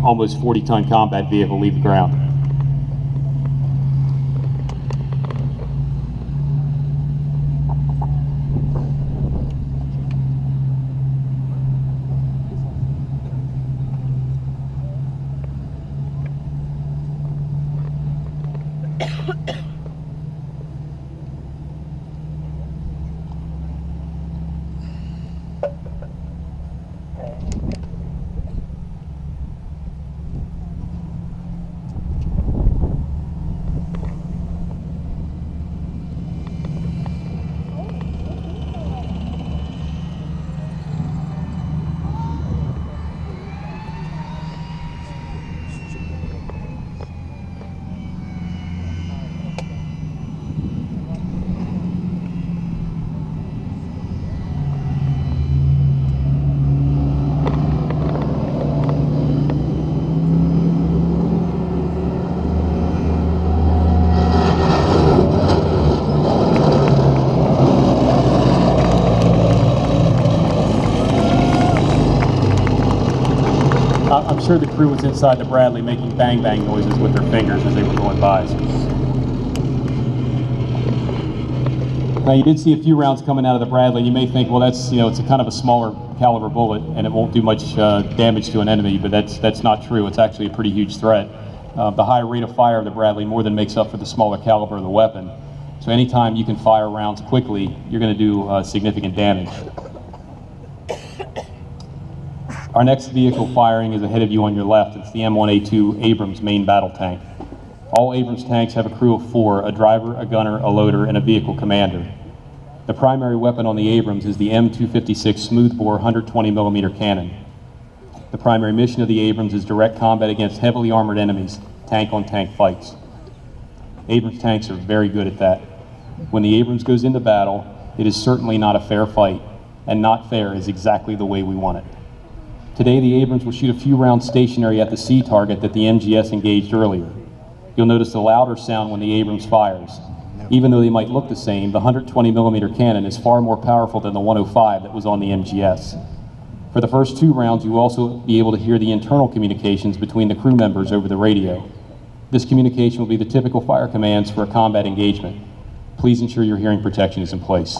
almost 40-ton combat vehicle leave the ground. I'm sure the crew was inside the Bradley making bang bang noises with their fingers as they were going by. So. Now you did see a few rounds coming out of the Bradley. You may think, well, that's, it's a kind of a smaller caliber bullet and it won't do much damage to an enemy, but that's not true. It's actually a pretty huge threat. The high rate of fire of the Bradley more than makes up for the smaller caliber of the weapon. So anytime you can fire rounds quickly, you're going to do significant damage. Our next vehicle firing is ahead of you on your left. It's the M1A2 Abrams main battle tank. All Abrams tanks have a crew of 4, a driver, a gunner, a loader, and a vehicle commander. The primary weapon on the Abrams is the M256 smoothbore 120mm cannon. The primary mission of the Abrams is direct combat against heavily armored enemies, tank-on-tank fights. Abrams tanks are very good at that. When the Abrams goes into battle, it is certainly not a fair fight, and not fair is exactly the way we want it. Today, the Abrams will shoot a few rounds stationary at the C target that the MGS engaged earlier. You'll notice a louder sound when the Abrams fires. Even though they might look the same, the 120mm cannon is far more powerful than the 105 that was on the MGS. For the first 2 rounds, you will also be able to hear the internal communications between the crew members over the radio. This communication will be the typical fire commands for a combat engagement. Please ensure your hearing protection is in place.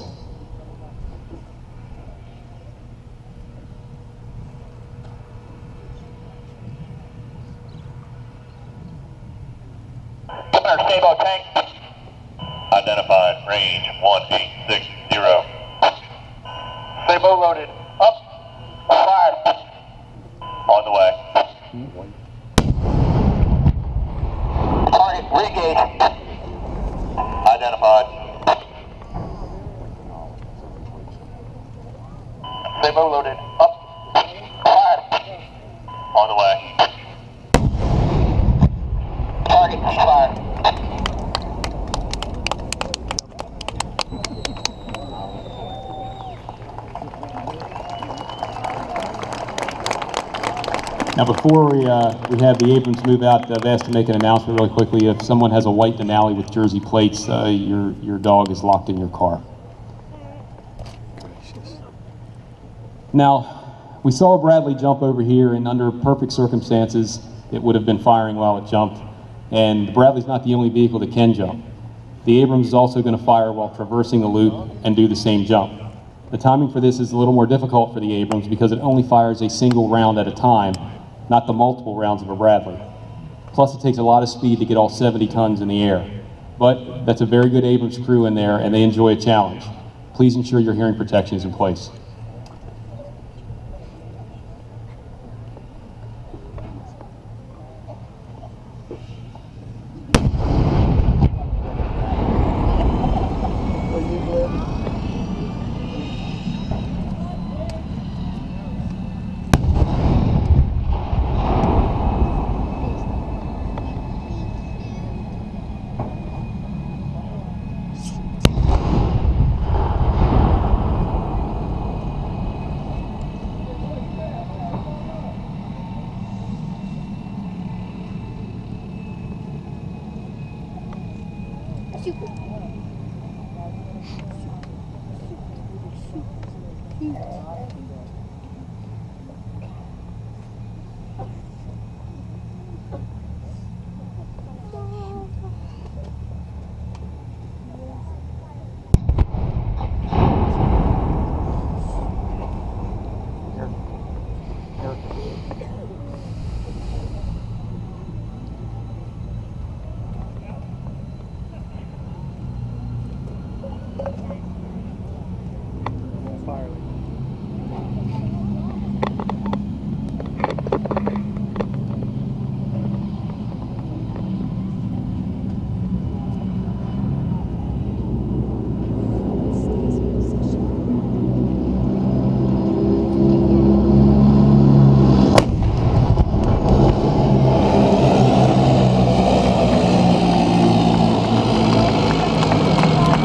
Stable tank. Identified, range 1860. Stable loaded. Up. Fire. On the way. Target regauge. Identified. Stable loaded. Up. Fire. On the way. Target fire. Now before we have the Abrams move out, I've asked to make an announcement really quickly. If someone has a white Denali with Jersey plates, your dog is locked in your car. Now, we saw Bradley jump over here, and under perfect circumstances, it would have been firing while it jumped. And the Bradley's not the only vehicle that can jump. The Abrams is also going to fire while traversing the loop and do the same jump. The timing for this is a little more difficult for the Abrams because it only fires a single round at a time, not the multiple rounds of a Bradley. Plus it takes a lot of speed to get all 70 tons in the air. But that's a very good Abrams crew in there and they enjoy a challenge. Please ensure your hearing protection is in place.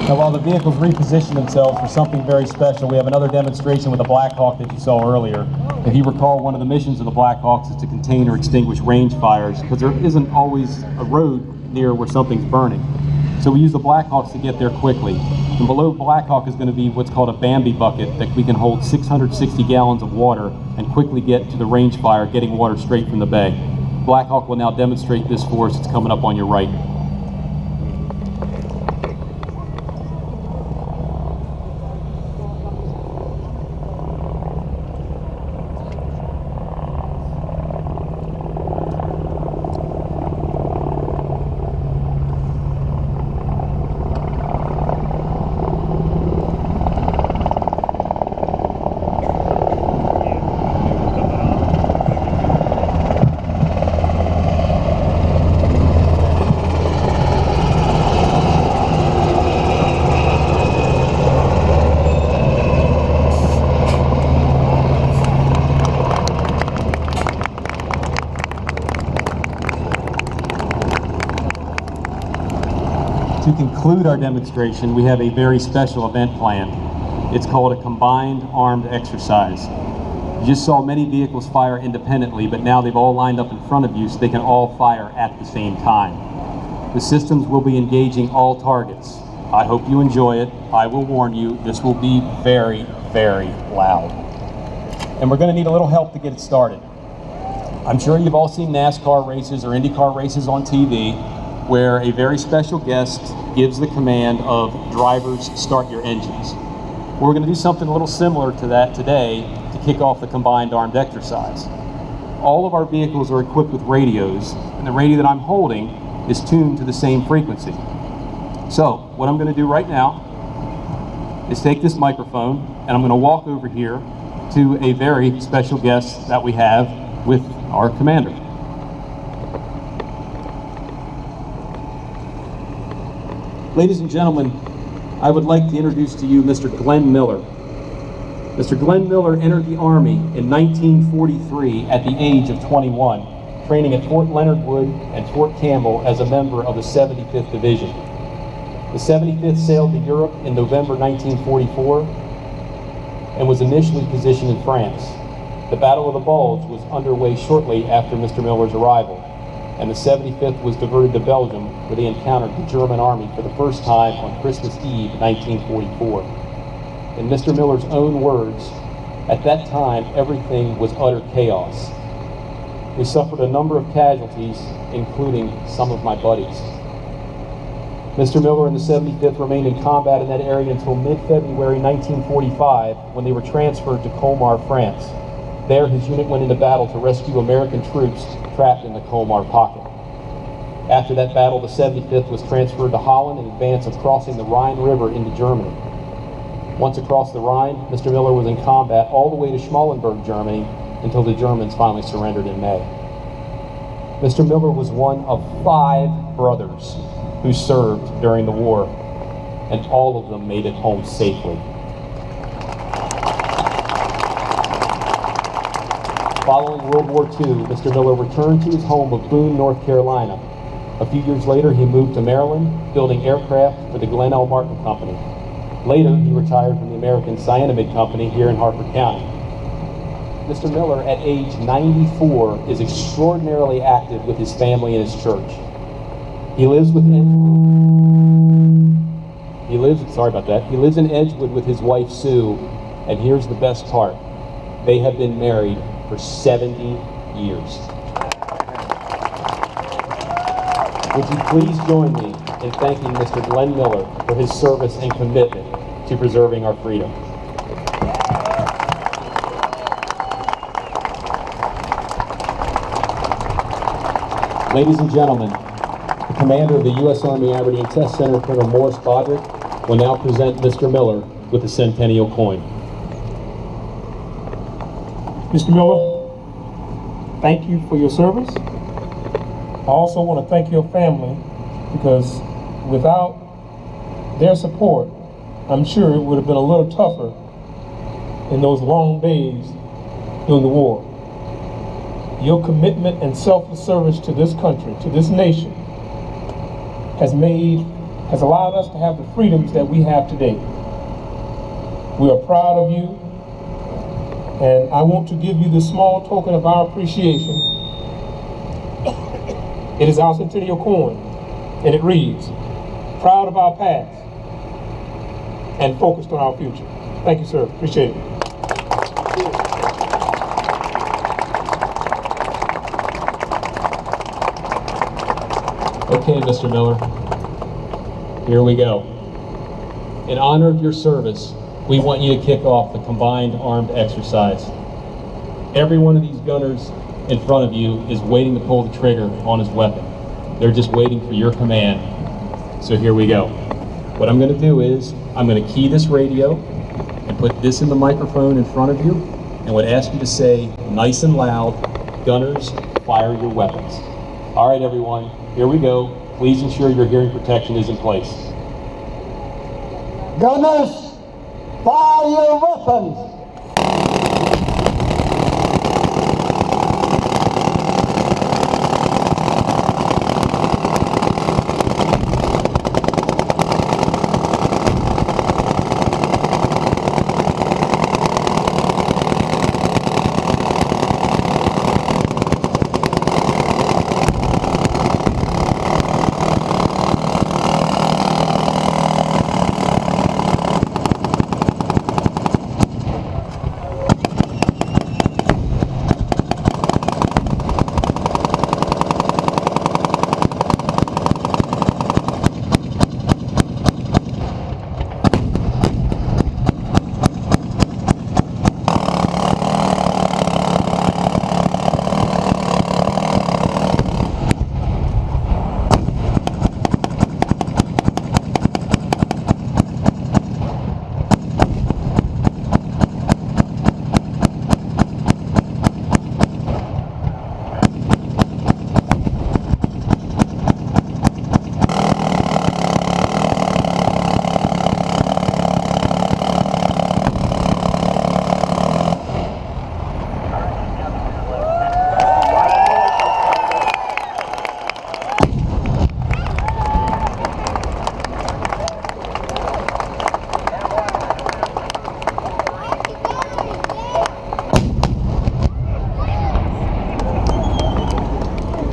Now, while the vehicles reposition themselves for something very special, we have another demonstration with the Black Hawk that you saw earlier. If you recall, one of the missions of the Black Hawks is to contain or extinguish range fires, because there isn't always a road near where something's burning. So we use the Black Hawks to get there quickly. And below Black Hawk is going to be what's called a Bambi bucket that we can hold 660 gallons of water and quickly get to the range fire, getting water straight from the bay. Black Hawk will now demonstrate this for us. It's coming up on your right. To conclude our demonstration, we have a very special event planned. It's called a combined armed exercise. You just saw many vehicles fire independently, but now they've all lined up in front of you so they can all fire at the same time. The systems will be engaging all targets. I hope you enjoy it. I will warn you, this will be very, very loud. And we're going to need a little help to get it started. I'm sure you've all seen NASCAR races or IndyCar races on TV where a very special guest gives the command of drivers start your engines. We're going to do something a little similar to that today to kick off the combined armed exercise. All of our vehicles are equipped with radios, and the radio that I'm holding is tuned to the same frequency. So what I'm going to do right now is take this microphone and I'm going to walk over here to a very special guest that we have with our commander. Ladies and gentlemen, I would like to introduce to you Mr. Glenn Miller. Mr. Glenn Miller entered the Army in 1943 at the age of 21, training at Fort Leonard Wood and Fort Campbell as a member of the 75th Division. The 75th sailed to Europe in November 1944 and was initially positioned in France. The Battle of the Bulge was underway shortly after Mr. Miller's arrival, and the 75th was diverted to Belgium, where they encountered the German army for the first time on Christmas Eve 1944. In Mr. Miller's own words, at that time everything was utter chaos. We suffered a number of casualties, including some of my buddies. Mr. Miller and the 75th remained in combat in that area until mid-February 1945, when they were transferred to Colmar, France. There, his unit went into battle to rescue American troops trapped in the Colmar pocket. After that battle, the 75th was transferred to Holland in advance of crossing the Rhine River into Germany. Once across the Rhine, Mr. Miller was in combat all the way to Schmallenberg, Germany, until the Germans finally surrendered in May. Mr. Miller was one of 5 brothers who served during the war, and all of them made it home safely. Following World War II, Mr. Miller returned to his home of Boone, North Carolina. A few years later, he moved to Maryland, building aircraft for the Glenn L. Martin Company. Later, he retired from the American Cyanamid Company here in Harford County. Mr. Miller, at age 94, is extraordinarily active with his family and his church. He lives in Edgewood with his wife Sue, and here's the best part. They have been married for 70 years. Would you please join me in thanking Mr. Glenn Miller for his service and commitment to preserving our freedom. Ladies and gentlemen, the commander of the U.S. Army Aberdeen Test Center, Colonel Morris Bodrick, will now present Mr. Miller with the Centennial coin. Mr. Miller, thank you for your service. I also want to thank your family, because without their support, I'm sure it would have been a little tougher in those long days during the war. Your commitment and selfless service to this country, to this nation, has allowed us to have the freedoms that we have today. We are proud of you, and I want to give you this small token of our appreciation. It is our Centennial coin, and it reads, "Proud of our past and focused on our future." Thank you, sir. Appreciate it. Okay, Mr. Miller, here we go. In honor of your service, we want you to kick off the combined armed exercise. Every one of these gunners in front of you is waiting to pull the trigger on his weapon. They're just waiting for your command. So here we go. What I'm going to do is, I'm going to key this radio and put this in the microphone in front of you, and would ask you to say, nice and loud, "Gunners, fire your weapons." All right, everyone, here we go. Please ensure your hearing protection is in place. Gunners, fire your weapons!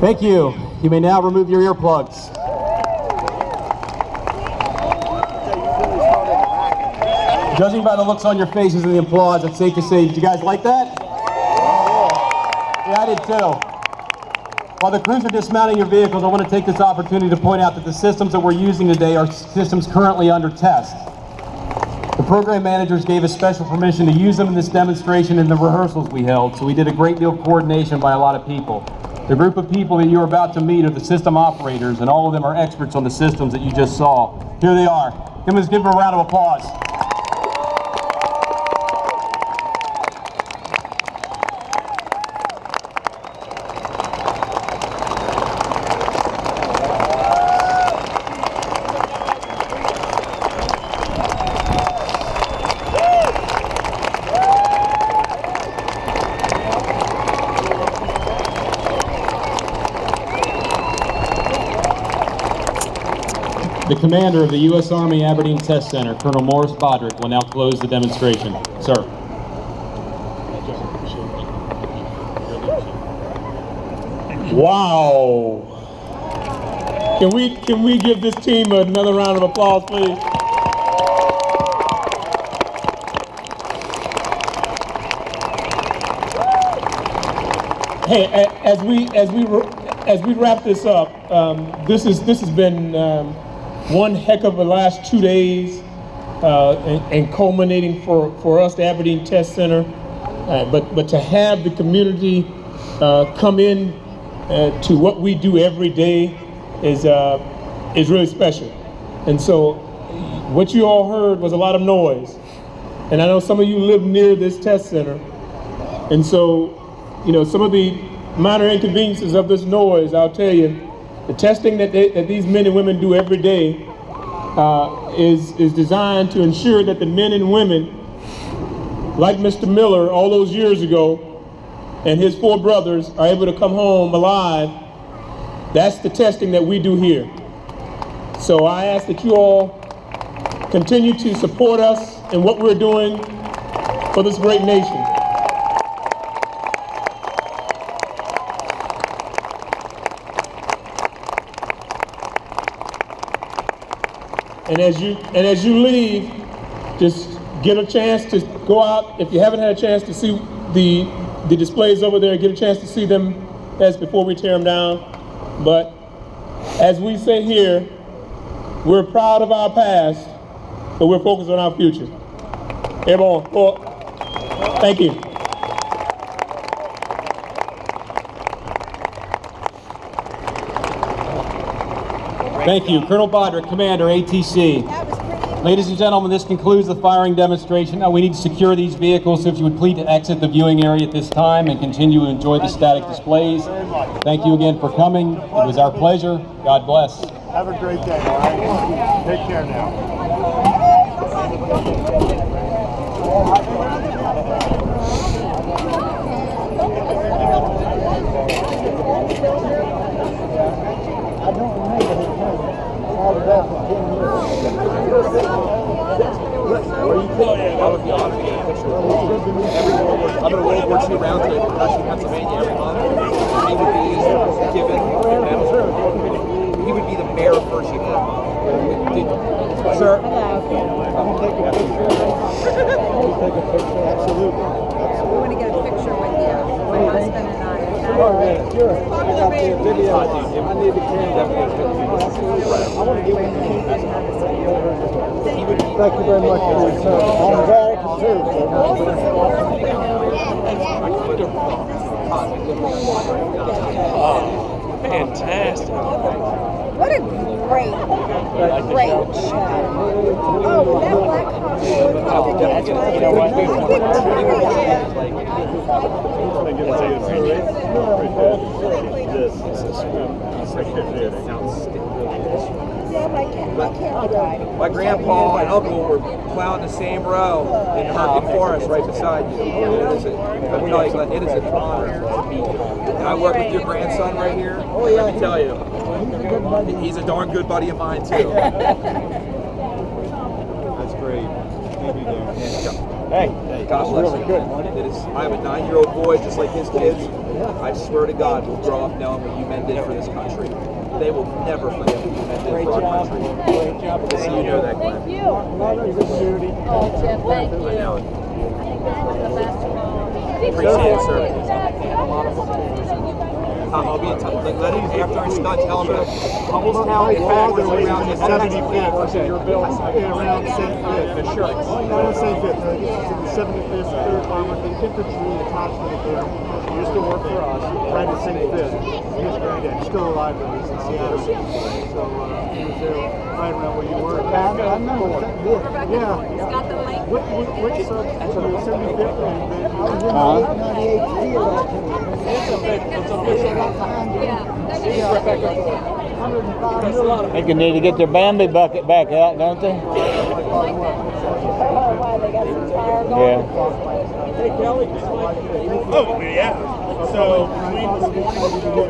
Thank you. You may now remove your earplugs. Judging by the looks on your faces and the applause, it's safe to say, did you guys like that? Yeah, I did too. While the crews are dismounting your vehicles, I want to take this opportunity to point out that the systems that we're using today are systems currently under test. The program managers gave us special permission to use them in this demonstration and the rehearsals we held, so we did a great deal of coordination by a lot of people. The group of people that you're about to meet are the system operators, and all of them are experts on the systems that you just saw. Here they are. Let's give them a round of applause. The commander of the U.S. Army Aberdeen Test Center, Colonel Morris Bodrick, will now close the demonstration. Sir. Wow. Can we give this team another round of applause, please? Hey, as we wrap this up, this has been one heck of a last 2 days, and culminating for us, the Aberdeen Test Center. But to have the community come in to what we do every day is really special. And so what you all heard was a lot of noise. And I know some of you live near this test center. And so, you know, some of the minor inconveniences of this noise, I'll tell you, the testing that these men and women do every day is designed to ensure that the men and women, like Mr. Miller all those years ago, and his 4 brothers are able to come home alive. That's the testing that we do here. So I ask that you all continue to support us in what we're doing for this great nation. And as you leave, just get a chance to go out. If you haven't had a chance to see the displays over there, get a chance to see them as before we tear them down. But as we say here, we're proud of our past, but we're focused on our future. Everyone, thank you. Thank you. Colonel Bodrick, Commander, ATC. Ladies and gentlemen, this concludes the firing demonstration. Now we need to secure these vehicles, so if you would please exit the viewing area at this time and continue to enjoy the static displays. Thank you again for coming. It was our pleasure. God bless. Have a great day, all right? Take care now. I'm in a World War II round table in Rushing, Pennsylvania every month. He would be given a medal. He would be the mayor of Hershey for a month. Sir? Absolutely. We want to get a picture with you, my husband and I. Sure. I got the video. I need the camera. I want to give you Thank you very much for your service. I'm very Fantastic. What a great show. Oh, that Black Hawk. You know what? My grandpa and uncle were plowing the same row in Hurricane Forest right beside you. It is an honor to meet you. And I work with your grandson right here. Let me tell you, he's a darn good buddy of mine too. That's great. Thank you, Dan. Hey, God bless you. It is, I have a 9-year-old boy just like his kids. I swear to God, will grow up knowing what you men did for this country. They will never forget what you men did for our country. Great job. Just so you know that, Glenn. Thank you. Mother's a beauty. Oh, Jeff, thank you. I know it. I think this was the best one. Appreciate it, sir. I'll be in touch. Like, let him, after it's done, tell him that Hubbletown is back around the 75th. Your bill is Around St. Fifth. Sure. No, St. Fifth. It's the 75th, 3rd Armored Infantry Detachment there. He used to work for us, right at St. Fifth. He was great. He's still alive, though. He's in Seattle. So he was there right around where you were. Yeah, I remember. Yeah. He's got the link. Which so the 75th and I was in the 98 field. It's a big They can need to get their Bambi bucket back out, don't they? Yeah. Oh, yeah. So,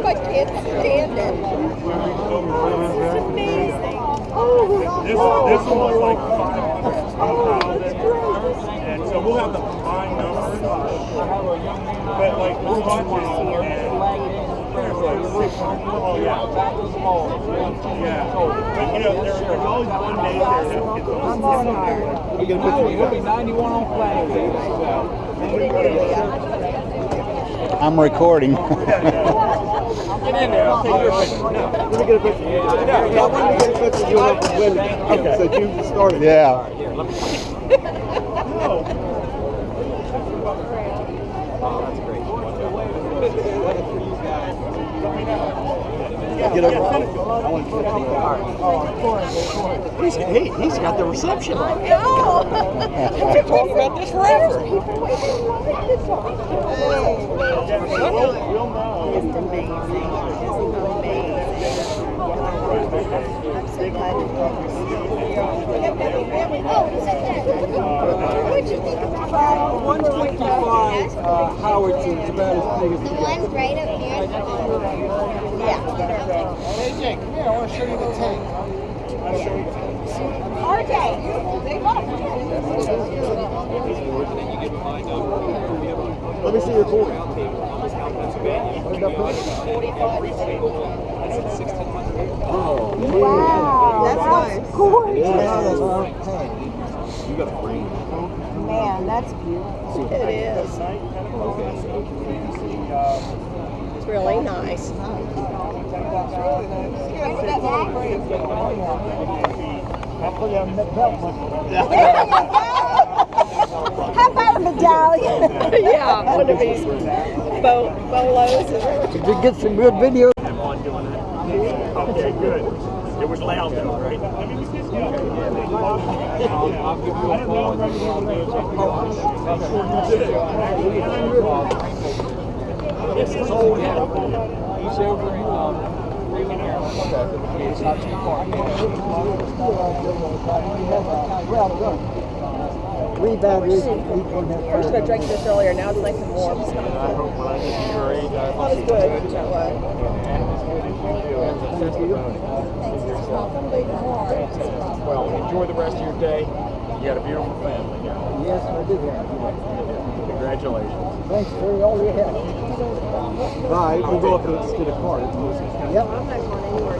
My kids standing. This is amazing. this one was like 5,000. And so we'll have the combined numbers. But like, we're watching and there's like 600. Oh, yeah. Yeah. But, you know, there's always one day there that gets all We're going to be 91 on flag. I'm recording. Get in there. I'll take your picture. Let me get a picture. Yeah, I wanted to get a picture of you up with women. Okay. So you started. Yeah. Get over. I want to he's got the reception on. We've been talking about this forever. People wait in line to talk. We'll know. Just amazing. I'm so glad to What'd you think of the 125 howitzers, about as big as The one's right up here. Yeah. Hey Jake, come here, I want to show you the tank. RJ. Let me see your board. Wow. That's gorgeous. You got a frame. Man, that's beautiful. It is. It's really nice. How about a medallion? Yeah, one of these bolos. Did you get some good video? Okay, good. It was loud though, right? I'll give you a call. Yes, it's old. He's over in it's not too far. First I drank this earlier, now it's nice and warm. I hope when I get to your age, That was good. That was. Well, enjoy the rest of your day. You got a beautiful family now. Yes, I did have. Congratulations. Thanks for all your help. Bye. We'll go up to the car. I'm not going anywhere.